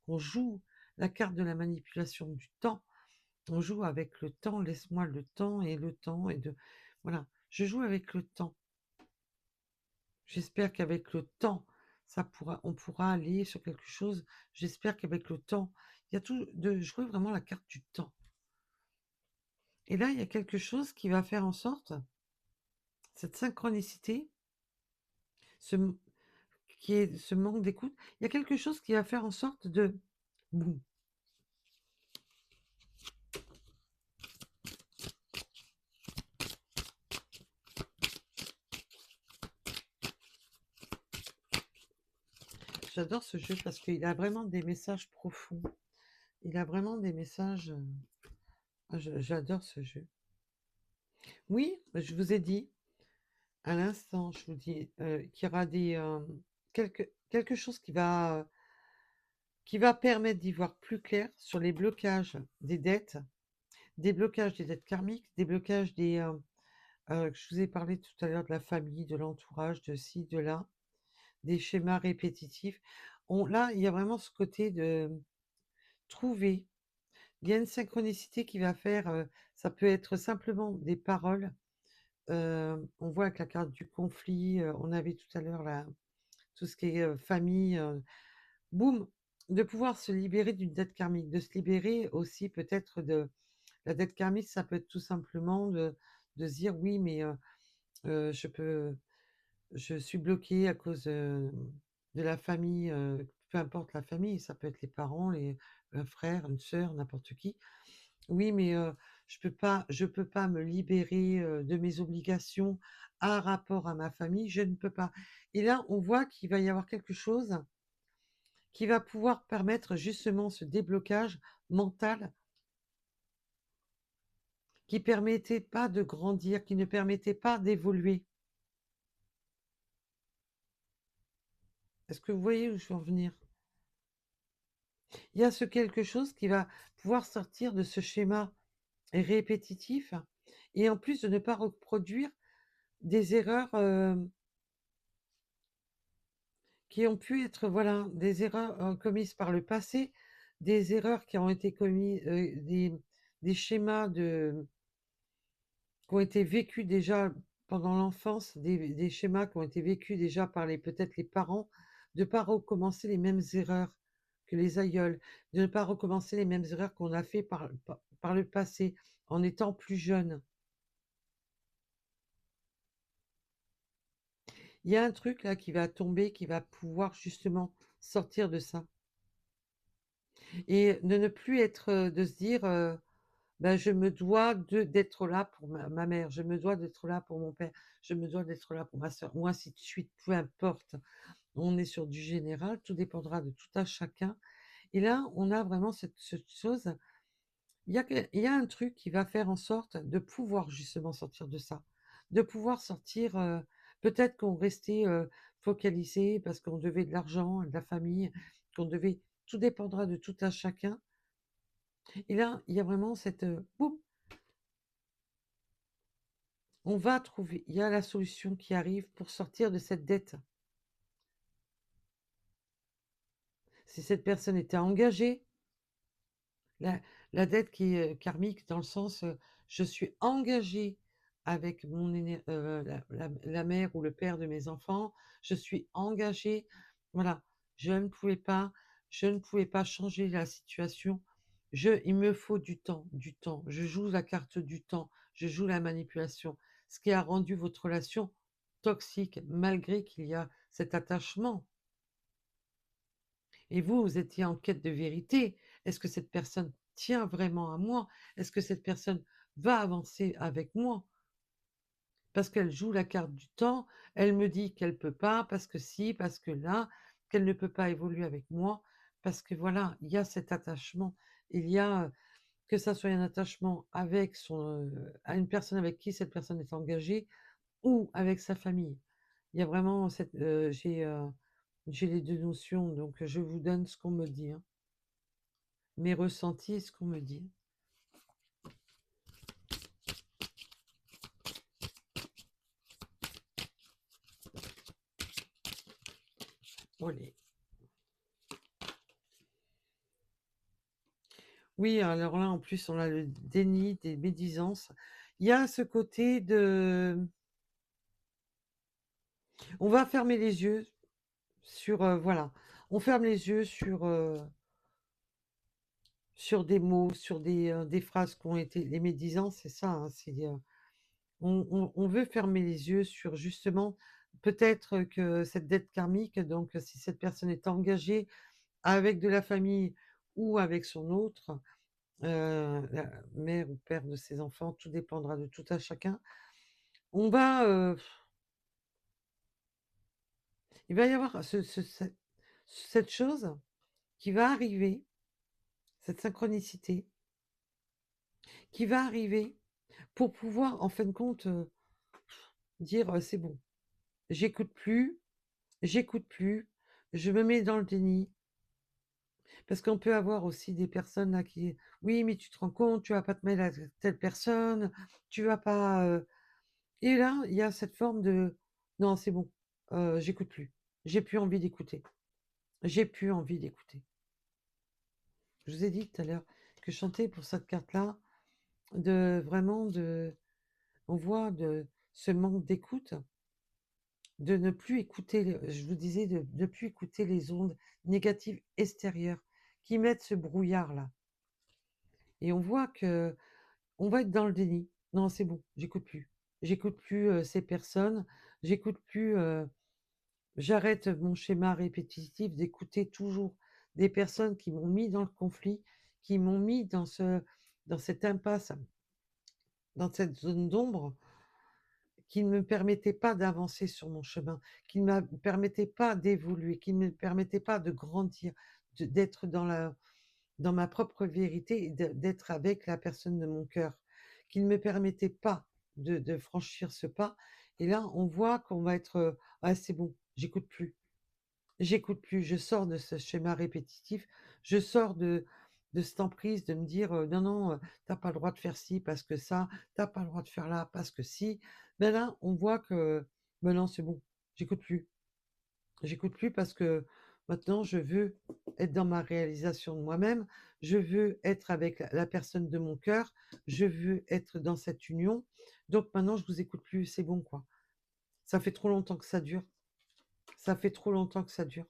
On joue la carte de la manipulation du temps, on joue avec le temps, laisse-moi le temps et le temps, et de... Voilà, je joue avec le temps. J'espère qu'avec le temps, on pourra aller sur quelque chose. J'espère qu'avec le temps, il y a tout de jouer vraiment la carte du temps. Et là, il y a quelque chose qui va faire en sorte, cette synchronicité, ce, qui est ce manque d'écoute, il y a quelque chose qui va faire en sorte de boum. J'adore ce jeu parce qu'il a vraiment des messages profonds. Il a vraiment des messages. J'adore ce jeu. Oui, je vous ai dit à l'instant, je vous dis qu'il y aura quelque chose qui va permettre d'y voir plus clair sur les blocages des dettes, des blocages des dettes karmiques, des blocages je vous ai parlé tout à l'heure de la famille, de l'entourage, de ci, de là, des schémas répétitifs. Là, il y a vraiment ce côté de trouver. Il y a une synchronicité qui va faire, ça peut être simplement des paroles. On voit avec la carte du conflit, on avait tout à l'heure là, tout ce qui est famille, boum, de pouvoir se libérer d'une dette karmique, de se libérer aussi peut-être de la dette karmique, ça peut être tout simplement de se dire oui, mais je peux, je suis bloqué à cause de la famille, peu importe la famille, ça peut être les parents, un frère, une sœur, n'importe qui. Oui, mais je peux pas me libérer, de mes obligations à rapport à ma famille, je ne peux pas. Et là, on voit qu'il va y avoir quelque chose qui va pouvoir permettre justement ce déblocage mental qui permettait pas de grandir, qui ne permettait pas d'évoluer. Est-ce que vous voyez où je veux en venir? Il y a ce quelque chose qui va pouvoir sortir de ce schéma répétitif et en plus de ne pas reproduire des erreurs, qui ont pu être, voilà, des erreurs, commises par le passé, des erreurs qui ont été commises, des schémas qui ont été vécus déjà pendant l'enfance, des schémas qui ont été vécus déjà par peut-être les parents, de ne pas recommencer les mêmes erreurs que les aïeuls, de ne pas recommencer les mêmes erreurs qu'on a fait par le passé, en étant plus jeune. Il y a un truc là qui va tomber, qui va pouvoir justement sortir de ça et de ne plus être, de se dire, bah, je me dois d'être là pour ma mère, je me dois d'être là pour mon père, je me dois d'être là pour ma sœur, ou ainsi de suite, peu importe. On est sur du général, tout dépendra de tout un chacun. Et là, on a vraiment cette chose. Il y a un truc qui va faire en sorte de pouvoir justement sortir de ça, de pouvoir sortir. Peut-être qu'on restait focalisé parce qu'on devait de l'argent, de la famille, qu'on devait. Tout dépendra de tout un chacun. Et là, il y a vraiment cette boum, on va trouver, il y a la solution qui arrive pour sortir de cette dette. Si cette personne était engagée, la, la dette qui est karmique dans le sens, je suis engagée avec la mère ou le père de mes enfants, je suis engagée, voilà, je ne pouvais pas, je ne pouvais pas changer la situation, il me faut du temps, je joue la carte du temps, je joue la manipulation, ce qui a rendu votre relation toxique malgré qu'il y a cet attachement. Et vous, vous étiez en quête de vérité. Est-ce que cette personne tient vraiment à moi? Est-ce que cette personne va avancer avec moi? Parce qu'elle joue la carte du temps, elle me dit qu'elle peut pas, parce que si, parce que là, qu'elle ne peut pas évoluer avec moi, parce que voilà, il y a cet attachement. Il y a, que ça soit un attachement avec à une personne avec qui cette personne est engagée ou avec sa famille. Il y a vraiment j'ai les deux notions, donc je vous donne ce qu'on me dit, hein. Mes ressentis et ce qu'on me dit. Olé. Oui, alors là, en plus, on a le déni des médisances. Il y a ce côté de... On va fermer les yeux sur... voilà. On ferme les yeux sur... sur des mots, sur des phrases qui ont été les médisants, c'est ça, hein, on veut fermer les yeux sur justement peut-être que cette dette karmique, donc si cette personne est engagée avec de la famille ou avec son autre, la mère ou père de ses enfants, tout dépendra de tout à chacun. On va, il va y avoir cette chose qui va arriver, cette synchronicité qui va arriver pour pouvoir, en fin de compte, dire c'est bon, j'écoute plus, j'écoute plus, je me mets dans le déni. Parce qu'on peut avoir aussi des personnes là qui, oui, mais tu te rends compte, tu vas pas te mêler à telle personne, tu vas pas. Et là, il y a cette forme de, non, c'est bon, j'écoute plus, j'ai plus envie d'écouter, j'ai plus envie d'écouter. Je vous ai dit tout à l'heure que chanter pour cette carte-là, de vraiment de, on voit de ce manque d'écoute, de ne plus écouter, je vous disais, de ne plus écouter les ondes négatives extérieures qui mettent ce brouillard-là. Et on voit que on va être dans le déni. Non, c'est bon, j'écoute plus. J'écoute plus ces personnes, j'écoute plus, j'arrête mon schéma répétitif d'écouter toujours des personnes qui m'ont mis dans le conflit, qui m'ont mis dans cette impasse, dans cette zone d'ombre, qui ne me permettait pas d'avancer sur mon chemin, qui ne me permettait pas d'évoluer, qui ne me permettait pas de grandir, d'être dans ma propre vérité et d'être avec la personne de mon cœur, qui ne me permettait pas de franchir ce pas. Et là, on voit qu'on va être, ah, c'est bon, j'écoute plus, je sors de ce schéma répétitif, je sors de cette emprise de me dire, non, non, t'as pas le droit de faire ci parce que ça, t'as pas le droit de faire là parce que si. Ben là, on voit que, ben non, c'est bon, j'écoute plus. J'écoute plus parce que maintenant je veux être dans ma réalisation de moi-même, je veux être avec la personne de mon cœur, je veux être dans cette union. Donc maintenant je vous écoute plus, c'est bon quoi. Ça fait trop longtemps que ça dure. Ça fait trop longtemps que ça dure.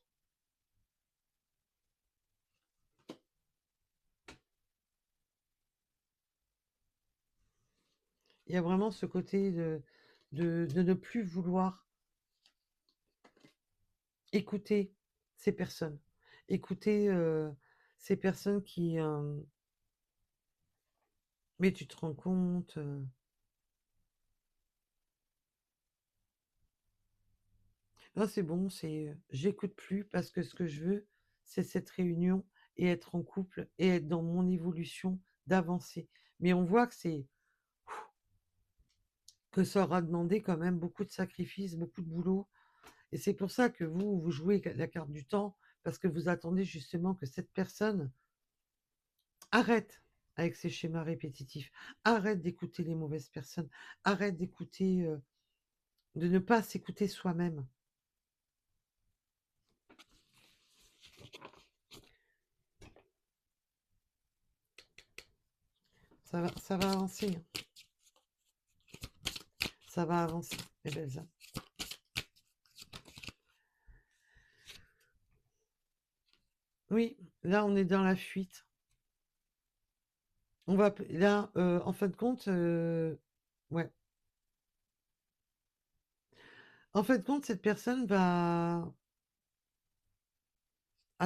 Il y a vraiment ce côté de ne plus vouloir écouter ces personnes. Écouter ces personnes qui... mais tu te rends compte, non, c'est bon, j'écoute plus parce que ce que je veux, c'est cette réunion et être en couple et être dans mon évolution d'avancer. Mais on voit que ça aura demandé quand même beaucoup de sacrifices, beaucoup de boulot. Et c'est pour ça que vous jouez la carte du temps parce que vous attendez justement que cette personne arrête avec ses schémas répétitifs, arrête d'écouter les mauvaises personnes, arrête d'écouter, de ne pas s'écouter soi-même. Ça va avancer, hein. Ça va avancer, mes belles âmes. Oui, là, on est dans la fuite. Là, en fin de compte, ouais. En fin de compte, cette personne a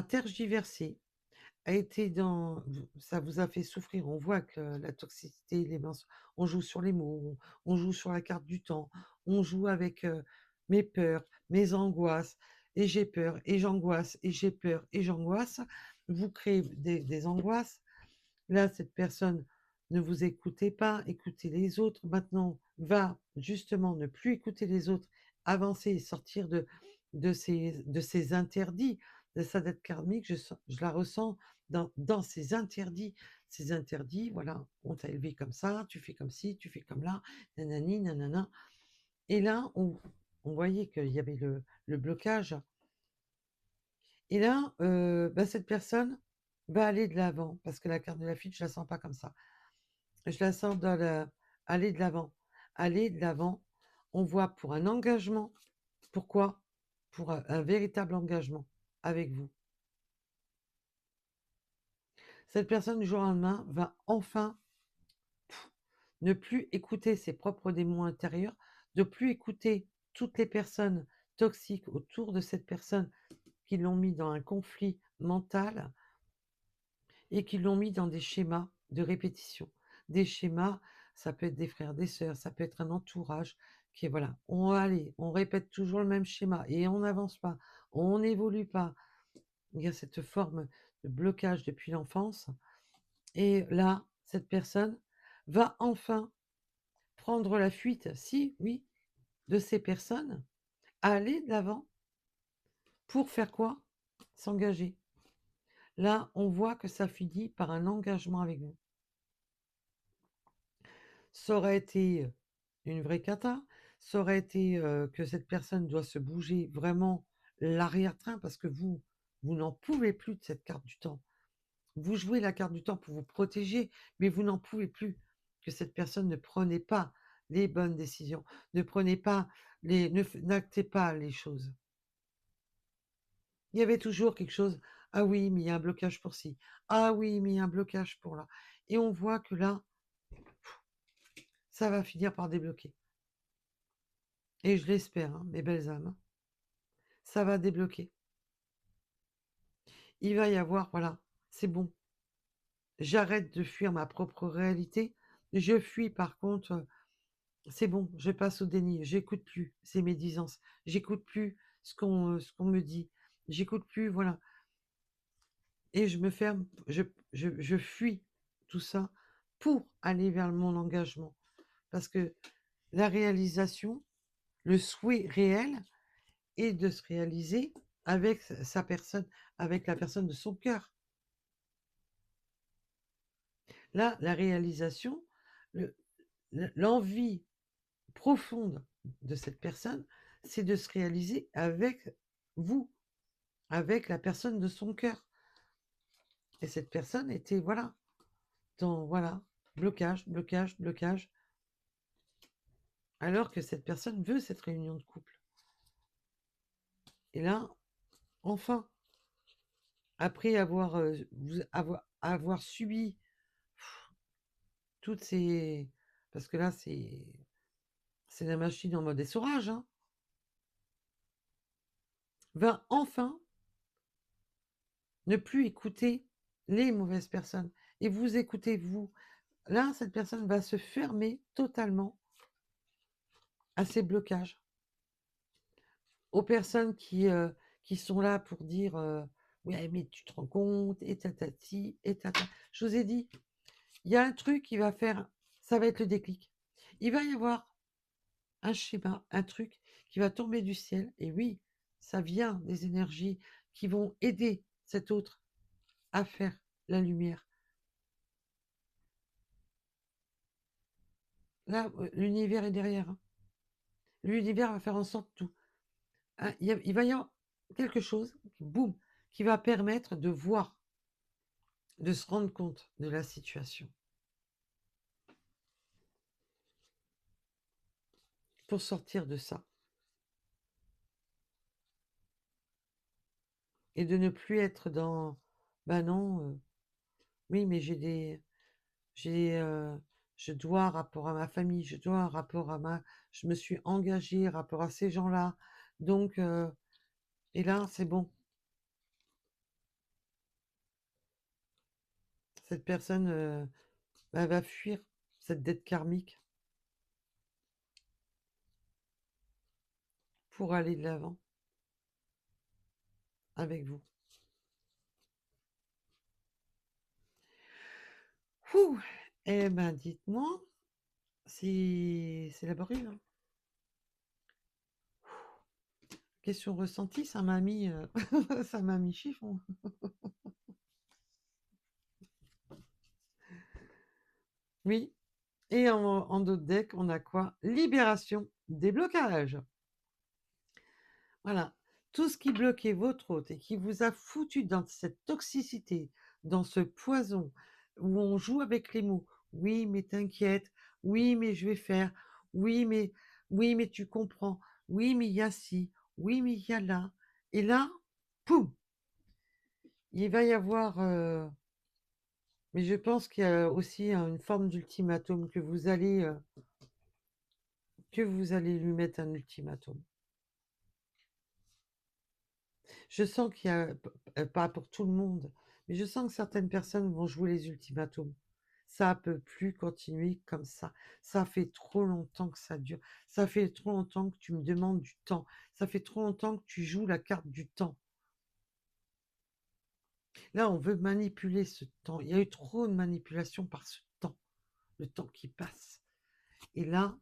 tergiversé, a été ça vous a fait souffrir. On voit que la toxicité, on joue sur les mots, on joue sur la carte du temps, on joue avec mes peurs, mes angoisses, et j'ai peur, et j'angoisse, et j'ai peur, et j'angoisse. Vous créez des angoisses. Là, cette personne, ne vous écoutez pas, écoutez les autres. Maintenant, va justement ne plus écouter les autres, avancer et sortir de ces interdits, de sa dette karmique. Je la ressens dans ces interdits. Ces interdits, voilà, on t'a élevé comme ça, tu fais comme ci, tu fais comme là, nanani, nanana. Et là, on voyait qu'il y avait le blocage. Et là, cette personne va aller de l'avant, parce que la carte de la fuite, je la sens pas comme ça. Je la sens dans aller de l'avant. Aller de l'avant, on voit pour un engagement. Pourquoi? Pour un véritable engagement avec vous. Cette personne, du jour au lendemain, va enfin ne plus écouter ses propres démons intérieurs, de plus écouter toutes les personnes toxiques autour de cette personne qui l'ont mis dans un conflit mental et qui l'ont mis dans des schémas de répétition. Des schémas, ça peut être des frères, des sœurs, ça peut être un entourage qui est, voilà, on répète toujours le même schéma et on n'avance pas, on n'évolue pas. Il y a cette forme de blocage depuis l'enfance. Et là, cette personne va enfin prendre la fuite, si, oui, de ces personnes, aller de l'avant pour faire quoi? S'engager. Là, on voit que ça finit par un engagement avec vous. Ça aurait été une vraie cata, ça aurait été que cette personne doit se bouger vraiment l'arrière-train parce que vous n'en pouvez plus de cette carte du temps. Vous jouez la carte du temps pour vous protéger, mais vous n'en pouvez plus que cette personne ne prenait pas les bonnes décisions, ne prenez pas n'actez pas les choses. Il y avait toujours quelque chose, ah oui, mais il y a un blocage pour ci, ah oui, mais il y a un blocage pour là. Et on voit que là, ça va finir par débloquer. Et je l'espère, hein, mes belles âmes, ça va débloquer. Il va y avoir, voilà, c'est bon. J'arrête de fuir ma propre réalité. Je fuis par contre, c'est bon, je passe au déni. J'écoute plus ces médisances. J'écoute plus ce qu'on me dit. J'écoute plus, voilà. Et je me ferme, je fuis tout ça pour aller vers mon engagement. Parce que la réalisation, le souhait réel est de se réaliser avec sa personne, avec la personne de son cœur. Là, la réalisation, l'envie profonde de cette personne, c'est de se réaliser avec vous, avec la personne de son cœur. Et cette personne était, voilà, dans, voilà, blocage, blocage, blocage, alors que cette personne veut cette réunion de couple. Et là, enfin, après avoir subi toutes ces... Parce que là, c'est la machine en mode essorage, hein, va enfin ne plus écouter les mauvaises personnes. Et vous écoutez vous. Là, cette personne va se fermer totalement à ces blocages. Aux personnes qui sont là pour dire ouais, mais tu te rends compte, et tatati, et tata. Je vous ai dit, il y a un truc qui va faire, ça va être le déclic. Il va y avoir un schéma, un truc qui va tomber du ciel. Et oui, ça vient des énergies qui vont aider cet autre à faire la lumière. Là, l'univers est derrière, hein. L'univers va faire en sorte tout. Hein, il va y avoir quelque chose, boum, qui va permettre de voir, de se rendre compte de la situation. Pour sortir de ça. Et de ne plus être dans, ben non, oui, mais je dois rapport à ma famille, je dois rapport à je me suis engagée rapport à ces gens-là. Donc, et là, c'est bon. Cette personne elle va fuir cette dette karmique pour aller de l'avant avec vous. Ouh. Eh ben, dites-moi si c'est laborieux, hein. Question ressentie, ça m'a mis, ça m'a mis chiffon. Oui. Et en d'autres decks, on a quoi? Libération des blocages. Voilà. Tout ce qui bloquait votre hôte et qui vous a foutu dans cette toxicité, dans ce poison, où on joue avec les mots. Oui, mais t'inquiète. Oui, mais je vais faire. Oui, mais tu comprends. Oui, mais il y a ci. Oui, mais il y a là. Et là, poum, il va y avoir Mais je pense qu'il y a aussi une forme d'ultimatum que vous allez lui mettre un ultimatum. Je sens qu'il y a, pas pour tout le monde, mais je sens que certaines personnes vont jouer les ultimatums. Ça peut plus continuer comme ça. Ça fait trop longtemps que ça dure. Ça fait trop longtemps que tu me demandes du temps. Ça fait trop longtemps que tu joues la carte du temps. Là, on veut manipuler ce temps. Il y a eu trop de manipulation par ce temps, le temps qui passe. Et là,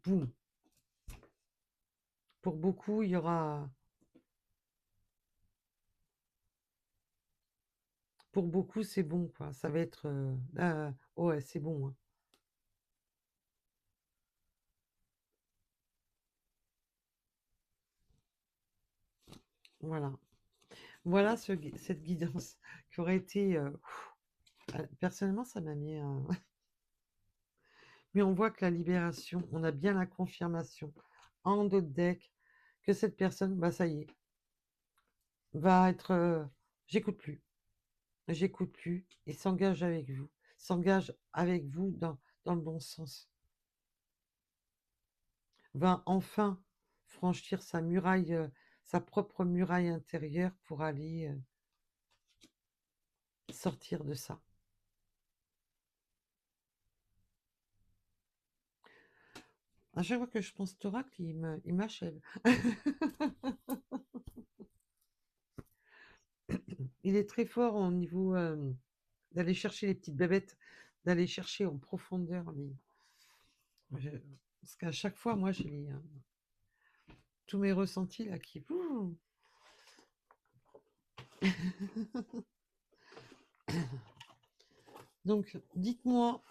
boum. Pour beaucoup, il y aura... Pour beaucoup, c'est bon, quoi. Ça va être... ouais, c'est bon, hein. Voilà. Voilà cette guidance qui aurait été... personnellement, ça m'a mis un... Mais on voit que la libération, on a bien la confirmation en dos de deck que cette personne, bah ça y est, va être... j'écoute plus, et s'engage avec vous dans le bon sens. Va enfin franchir sa muraille, sa propre muraille intérieure pour aller sortir de ça. À chaque fois que je pense Thoracle, il m'achève. Il est très fort au niveau d'aller chercher les petites bébêtes, d'aller chercher en profondeur. Parce qu'à chaque fois, moi, j'ai tous mes ressentis là qui... Donc, dites-moi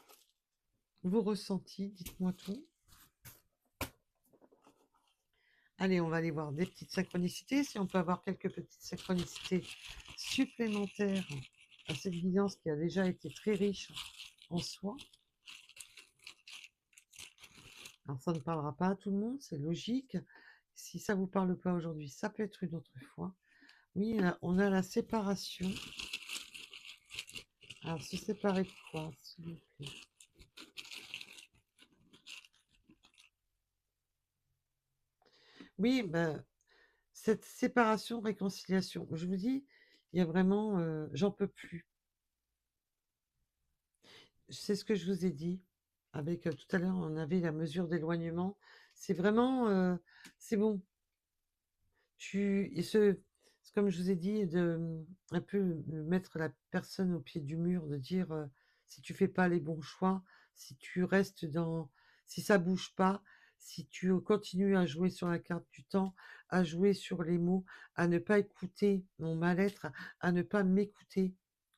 vos ressentis, dites-moi tout. Allez, on va aller voir des petites synchronicités. Si on peut avoir quelques petites synchronicités supplémentaires à cette guidance qui a déjà été très riche en soi. Alors, ça ne parlera pas à tout le monde, c'est logique. Si ça ne vous parle pas aujourd'hui, ça peut être une autre fois. Oui, là, on a la séparation. Alors, se séparer de quoi, s'il vous plaît? Oui, ben, cette séparation, réconciliation, je vous dis, il y a vraiment, j'en peux plus. C'est ce que je vous ai dit. Avec tout à l'heure, on avait la mesure d'éloignement. C'est vraiment, c'est bon. C'est comme je vous ai dit, un peu mettre la personne au pied du mur, de dire si tu fais pas les bons choix, si tu restes si ça bouge pas, si tu continues à jouer sur la carte du temps, à jouer sur les mots, à ne pas écouter mon mal-être, à ne pas m'écouter,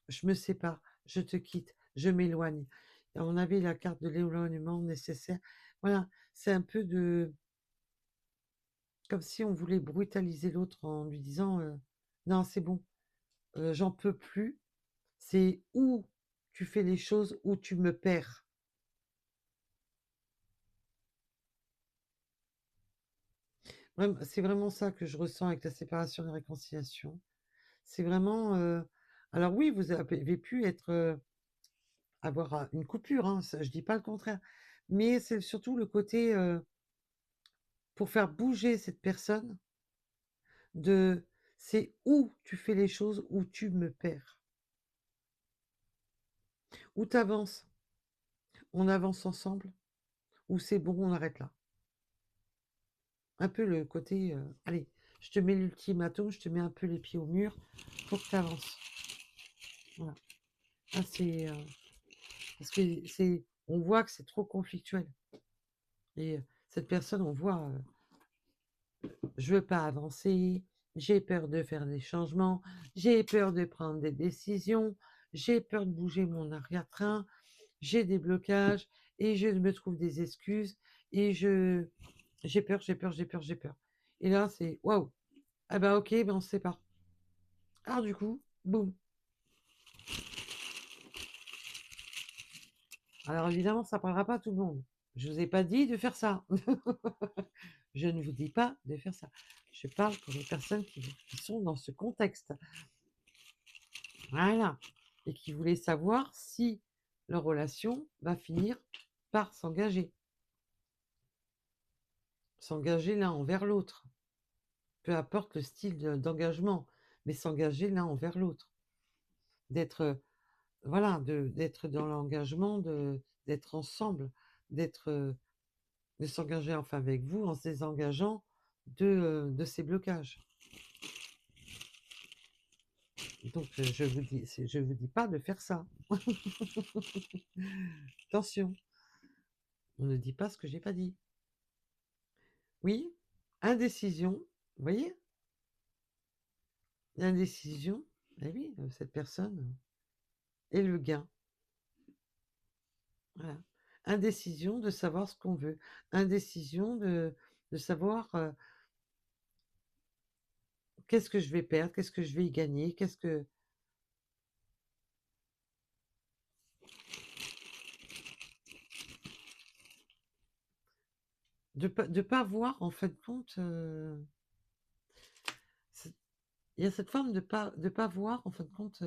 je me sépare, je te quitte, je m'éloigne. Et on avait la carte de l'éloignement nécessaire. Voilà, c'est un peu comme si on voulait brutaliser l'autre en lui disant non, c'est bon, j'en peux plus. C'est où tu fais les choses, où tu me perds. C'est vraiment ça que je ressens avec la séparation et la réconciliation. C'est vraiment. Alors, oui, vous avez pu avoir une coupure, hein, ça, je dis pas le contraire. Mais c'est surtout le côté pour faire bouger cette personne de c'est où tu fais les choses, où tu me perds. Où tu avances, on avance ensemble, ou c'est bon, on arrête là. Un peu le côté, allez, je te mets l'ultimatum, je te mets un peu les pieds au mur pour que tu avances. Voilà. Ah, parce que on voit que c'est trop conflictuel. Et cette personne, on voit, je veux pas avancer, j'ai peur de faire des changements, j'ai peur de prendre des décisions, j'ai peur de bouger mon arrière-train, j'ai des blocages et je me trouve des excuses et j'ai peur, j'ai peur, j'ai peur, j'ai peur. Et là, c'est waouh. Ah bah ok, ben on se sépare. Alors du coup, boum. Alors évidemment, ça parlera pas à tout le monde. Je vous ai pas dit de faire ça. Je ne vous dis pas de faire ça. Je parle pour les personnes qui sont dans ce contexte. Voilà. et qui voulait savoir si leur relation va finir par s'engager. S'engager l'un envers l'autre. Peu importe le style d'engagement, mais s'engager l'un envers l'autre. D'être, voilà, d'être dans l'engagement, d'être ensemble, d'être, de s'engager enfin avec vous en se désengageant de ces blocages. Donc je vous dis pas de faire ça. Attention, on ne dit pas ce que j'ai pas dit. Oui, indécision, vous voyez? L'indécision, eh oui, cette personne et le gain. Voilà. Indécision de savoir ce qu'on veut. Indécision de savoir qu'est-ce que je vais perdre, qu'est-ce que je vais y gagner, qu'est-ce que... De pas voir, en fait, compte... il y a cette forme de pas voir, en fin de compte...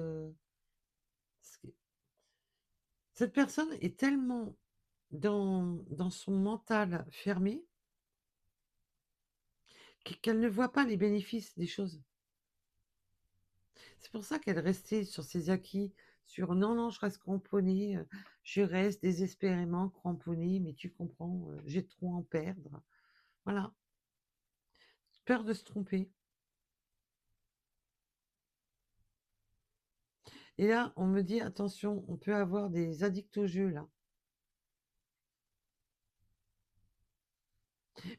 cette personne est tellement dans son mental fermé qu'elle ne voit pas les bénéfices des choses. C'est pour ça qu'elle restait sur ses acquis, sur non, non, je reste cramponnée, je reste désespérément cramponnée, mais tu comprends, j'ai trop à en perdre. Voilà, peur de se tromper. Et là, on me dit, attention, on peut avoir des addicts au jeu, là.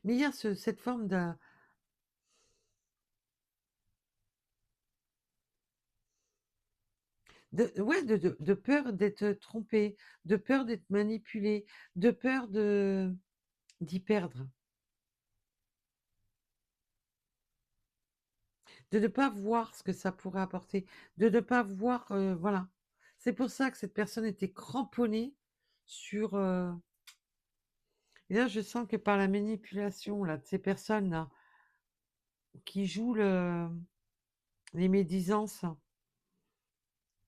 Mais il y a cette forme ouais, de peur d'être trompé, de peur d'être manipulé, de peur d'y perdre, de ne pas voir ce que ça pourrait apporter, de ne pas voir, voilà. C'est pour ça que cette personne était cramponnée sur... Et là, je sens que par la manipulation là, de ces personnes-là, qui jouent les médisances,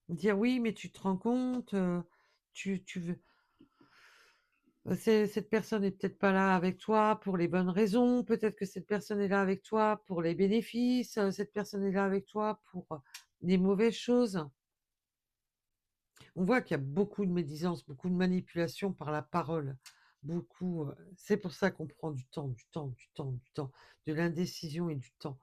dire oui, mais tu te rends compte, tu veux... Cette personne n'est peut-être pas là avec toi pour les bonnes raisons, peut-être que cette personne est là avec toi pour les bénéfices, cette personne est là avec toi pour les mauvaises choses. On voit qu'il y a beaucoup de médisance, beaucoup de manipulation par la parole, beaucoup. C'est pour ça qu'on prend du temps, du temps, du temps, du temps, de l'indécision et du temps.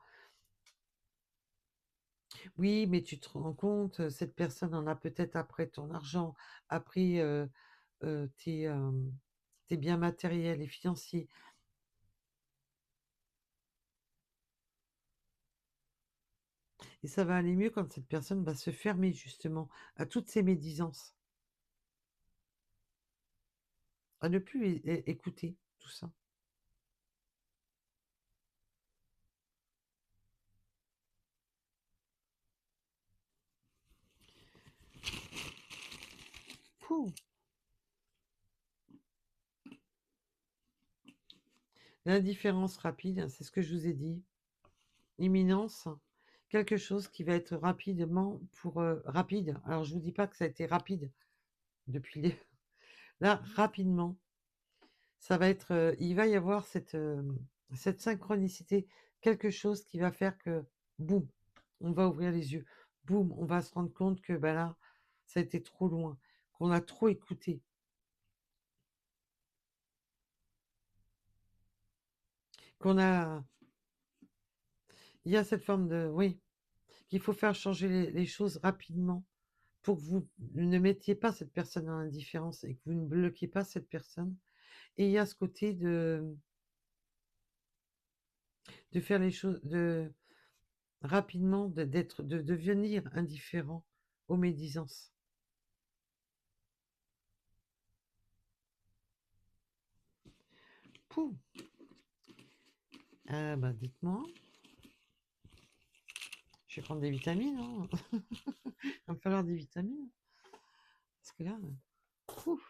Oui, mais tu te rends compte, cette personne en a peut-être après ton argent, après tes, tes biens matériels et financiers. Et ça va aller mieux quand cette personne va se fermer justement à toutes ces médisances, à ne plus écouter tout ça. Pouh. L'indifférence rapide, c'est ce que je vous ai dit. Imminence, quelque chose qui va être rapidement pour rapide. Alors je vous dis pas que ça a été rapide depuis les... Là, rapidement, ça va être, il va y avoir cette synchronicité, quelque chose qui va faire que, boum, on va ouvrir les yeux, boum, on va se rendre compte que ben là, ça a été trop loin, qu'on a trop écouté, qu'on a, il y a cette forme de, oui, qu'il faut faire changer les choses rapidement pour que vous ne mettiez pas cette personne en indifférence et que vous ne bloquiez pas cette personne. Et il y a ce côté de faire les choses, de rapidement, de devenir indifférent aux médisances. Pouh. Ah bah dites-moi, je vais prendre des vitamines, hein. Il va me falloir des vitamines. Parce que là, pouh.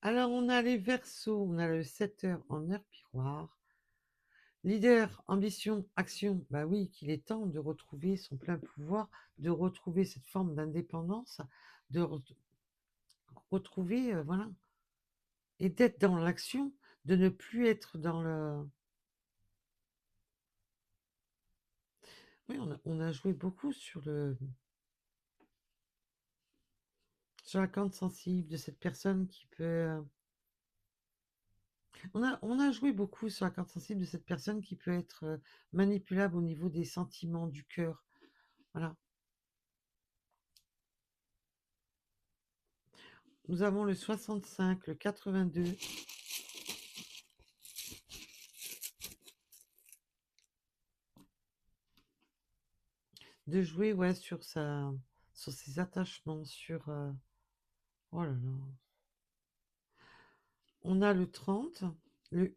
Alors on a les Verseaux, on a le 7 heures en heure miroir, Leader, ambition, action. Bah oui, qu'il est temps de retrouver son plein pouvoir, de retrouver cette forme d'indépendance, de retrouver, voilà, et d'être dans l'action, de ne plus être dans le... Oui, on a joué beaucoup sur la corde sensible de cette personne qui peut... on a joué beaucoup sur la corde sensible de cette personne qui peut être manipulable au niveau des sentiments, du cœur. Voilà. Nous avons le 65, le 82. De jouer, ouais, sur ses attachements, sur... oh là là. On a le 30, le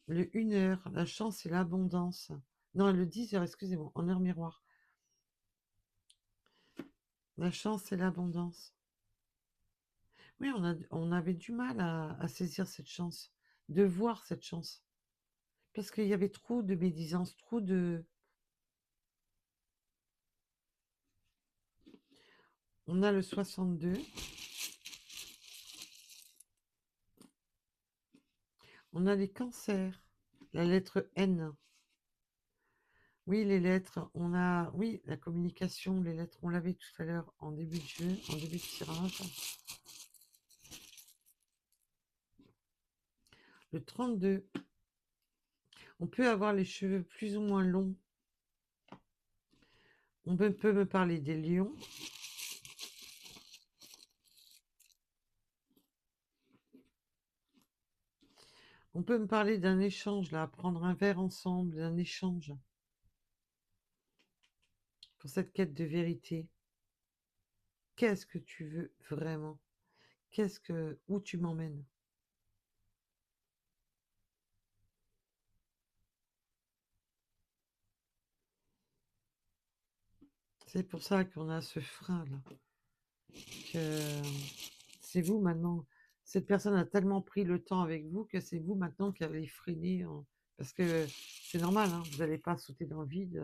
1 heure, la chance et l'abondance. Non, le 10 heures, excusez-moi, en heure miroir. La chance et l'abondance. Oui, on avait du mal à saisir cette chance, de voir cette chance. Parce qu'il y avait trop de médisance, trop de... On a le 62. On a les cancers, la lettre N. Oui, les lettres, on a... Oui, la communication, les lettres, on l'avait tout à l'heure en début de jeu, en début de tirage. Le 32. On peut avoir les cheveux plus ou moins longs. On peut me parler des lions. On peut me parler d'un échange, là, prendre un verre ensemble, d'un échange. Pour cette quête de vérité. Qu'est-ce que tu veux vraiment? Où tu m'emmènes? C'est pour ça qu'on a ce frein là. Que c'est vous maintenant. Cette personne a tellement pris le temps avec vous que c'est vous maintenant qui allez freiner. Parce que c'est normal, hein, vous n'allez pas sauter dans le vide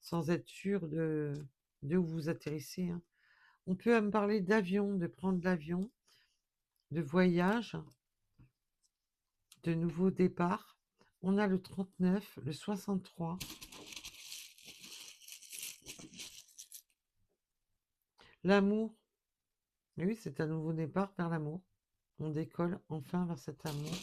sans être sûr de où vous atterrissez, hein. On peut me parler d'avion, de prendre l'avion, de voyage, de nouveaux départs. On a le 39, le 63. L'amour. Oui, c'est un nouveau départ vers l'amour. On décolle enfin vers cet amour.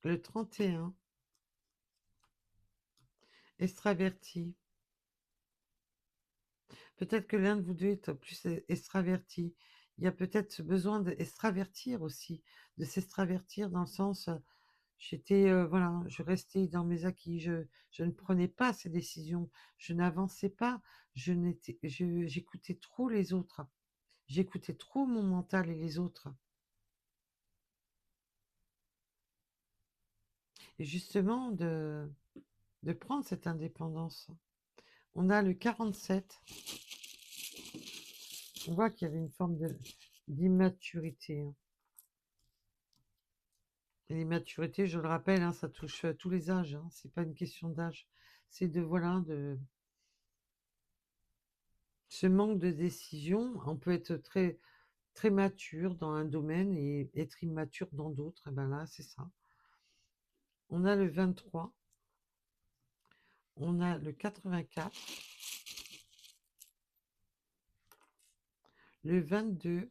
Le 31, extraverti. Peut-être que l'un de vous deux est plus extraverti. Il y a peut-être ce besoin d'extravertir aussi, de s'extravertir dans le sens, j'étais, voilà, je restais dans mes acquis, je ne prenais pas ces décisions, je n'avançais pas, j'écoutais trop les autres, j'écoutais trop mon mental et les autres. Et justement, de prendre cette indépendance. On a le 47. On voit qu'il y avait une forme d'immaturité, hein. Et l'immaturité, je le rappelle, hein, ça touche tous les âges, hein. C'est pas une question d'âge. C'est voilà, de ce manque de décision. On peut être très, très mature dans un domaine et être immature dans d'autres. Et ben là, c'est ça. On a le 23. On a le 84. Le 22.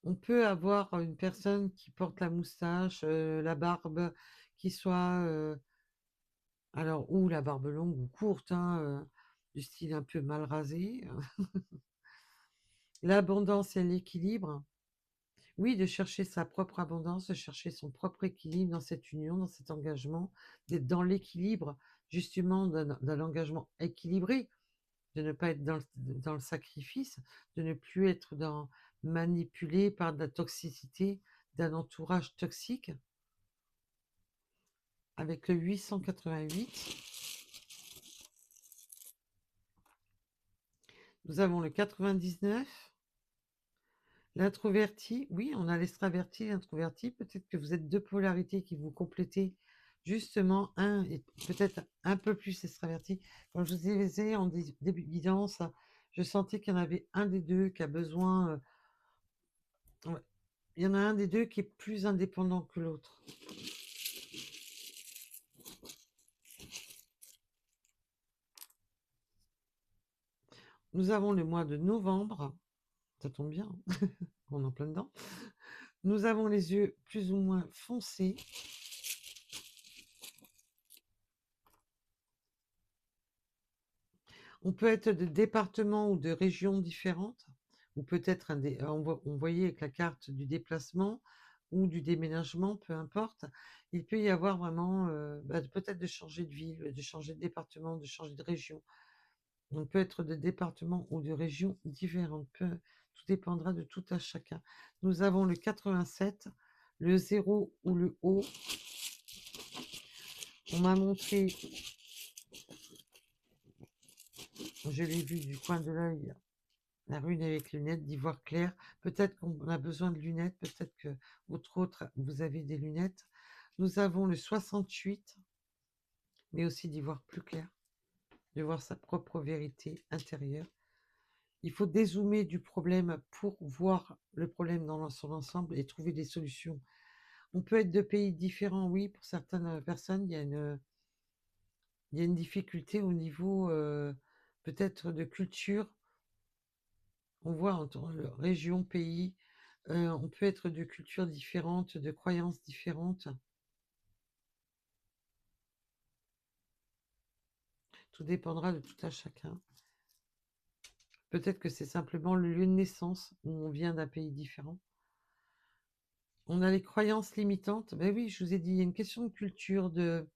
On peut avoir une personne qui porte la moustache, la barbe, qui soit... alors, ou la barbe longue ou courte, hein, du style un peu mal rasé. L'abondance et l'équilibre. Oui, de chercher sa propre abondance, de chercher son propre équilibre dans cette union, dans cet engagement, d'être dans l'équilibre, justement, d'un engagement équilibré, de ne pas être dans le sacrifice, de ne plus être manipulé par de la toxicité, d'un entourage toxique. Avec le 888, nous avons le 99, L'introverti, oui, on a l'extraverti, l'introverti. Peut-être que vous êtes deux polarités qui vous complétez. Justement, un est peut-être un peu plus extraverti. Quand je vous disais en début de guidance, je sentais qu'il y en avait un des deux qui a besoin. Ouais, il y en a un des deux qui est plus indépendant que l'autre. Nous avons le mois de novembre. Ça tombe bien, hein. On est en plein dedans. Nous avons les yeux plus ou moins foncés. On peut être de départements ou de régions différentes, ou peut-être on voyait avec la carte du déplacement ou du déménagement, peu importe. Il peut y avoir vraiment peut-être de changer de ville, de changer de département, de changer de région. On peut être de départements ou de régions différentes. Tout dépendra de tout à chacun. Nous avons le 87, le 0 ou le haut. On m'a montré, je l'ai vu du coin de l'œil, la rune avec lunettes, d'y voir clair. Peut-être qu'on a besoin de lunettes, peut-être que autre, vous avez des lunettes. Nous avons le 68, mais aussi d'y voir plus clair, de voir sa propre vérité intérieure. Il faut dézoomer du problème pour voir le problème dans son ensemble et trouver des solutions. On peut être de pays différents, oui, pour certaines personnes, il y a une difficulté au niveau peut-être de culture. On voit entre région, pays, on peut être de cultures différentes, de croyances différentes. Tout dépendra de tout à chacun. Peut-être que c'est simplement le lieu de naissance où on vient d'un pays différent. On a les croyances limitantes. Ben oui, je vous ai dit, il y a une question de culture, je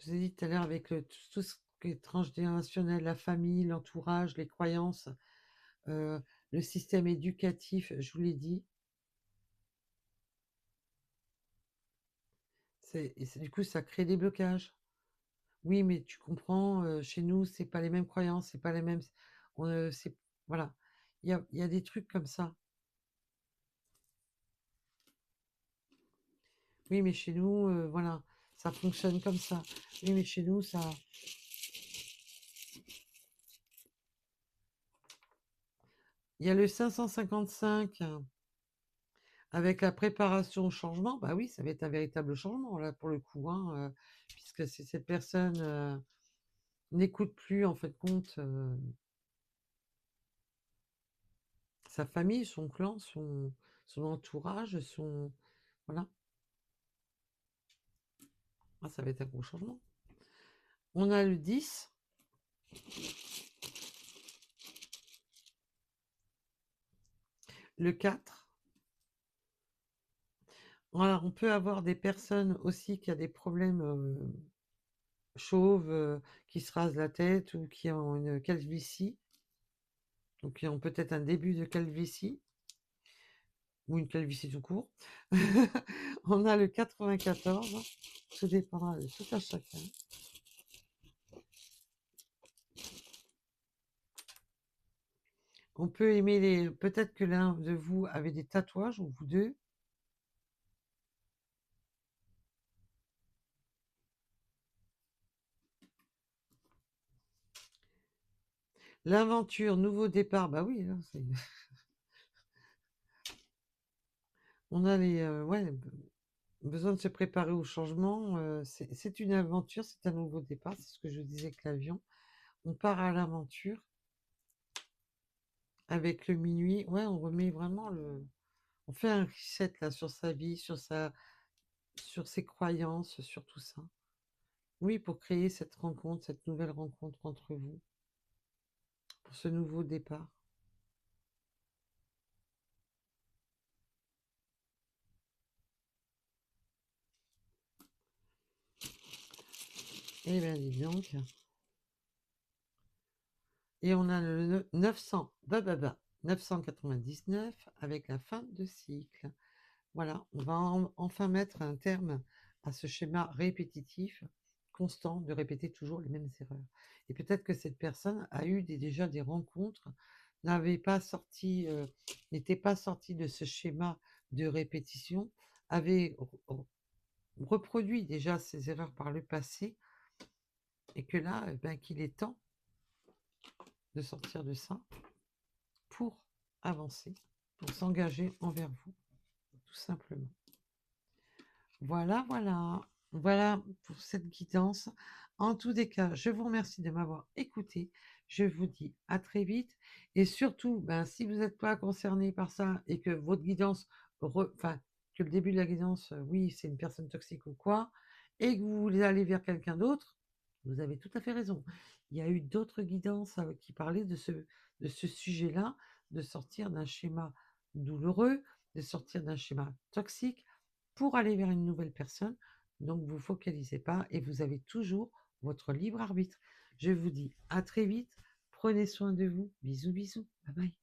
vous ai dit tout à l'heure avec tout ce qui est transgénérationnel, la famille, l'entourage, les croyances, le système éducatif, je vous l'ai dit. Du coup, ça crée des blocages. Oui, mais tu comprends, chez nous, c'est pas les mêmes croyances, c'est pas les mêmes. C'est voilà, il y a des trucs comme ça. Oui, mais chez nous, voilà, ça fonctionne comme ça. Oui, mais chez nous, ça. Il y a le 555 avec la préparation au changement. Bah oui, ça va être un véritable changement là pour le coup, hein, puisque cette personne n'écoute plus en fait compte sa famille, son clan, son entourage, son voilà. Ah, ça va être un gros changement. On a le 10, le 4. Voilà, on peut avoir des personnes aussi qui ont des problèmes chauves, qui se rasent la tête ou qui ont une calvitie, donc qui ont peut-être un début de calvitie ou une calvitie tout court. On a le 94, tout dépendra de tout à chacun. On peut aimer peut-être que l'un de vous avait des tatouages, ou vous deux. L'aventure, nouveau départ, bah oui, là, on a besoin de se préparer au changement. C'est une aventure, c'est un nouveau départ, c'est ce que je vous disais avec l'avion. On part à l'aventure avec le minuit. Ouais, on remet vraiment on fait un reset là sur sa vie, sur ses croyances, sur tout ça. Oui, pour créer cette rencontre, cette nouvelle rencontre entre vous, pour ce nouveau départ. Eh bien, dis donc. Et on a le 900, 999 avec la fin de cycle. Voilà, on va enfin mettre un terme à ce schéma répétitif, constant, de répéter toujours les mêmes erreurs. Et peut-être que cette personne a eu déjà des rencontres n'avait pas sorti, n'était pas sorti de ce schéma de répétition, avait reproduit déjà ses erreurs par le passé, et que là, ben, qu'il est temps de sortir de ça pour avancer, pour s'engager envers vous, tout simplement. Voilà, voilà. Voilà pour cette guidance. En tous les cas, je vous remercie de m'avoir écouté. Je vous dis à très vite. Et surtout, ben, si vous n'êtes pas concerné par ça et que votre guidance, enfin, que le début de la guidance, oui, c'est une personne toxique ou quoi, et que vous voulez aller vers quelqu'un d'autre, vous avez tout à fait raison. Il y a eu d'autres guidances qui parlaient de ce sujet-là, de sortir d'un schéma douloureux, de sortir d'un schéma toxique pour aller vers une nouvelle personne. Donc, vous focalisez pas et vous avez toujours votre libre arbitre. Je vous dis à très vite. Prenez soin de vous. Bisous, bisous. Bye bye.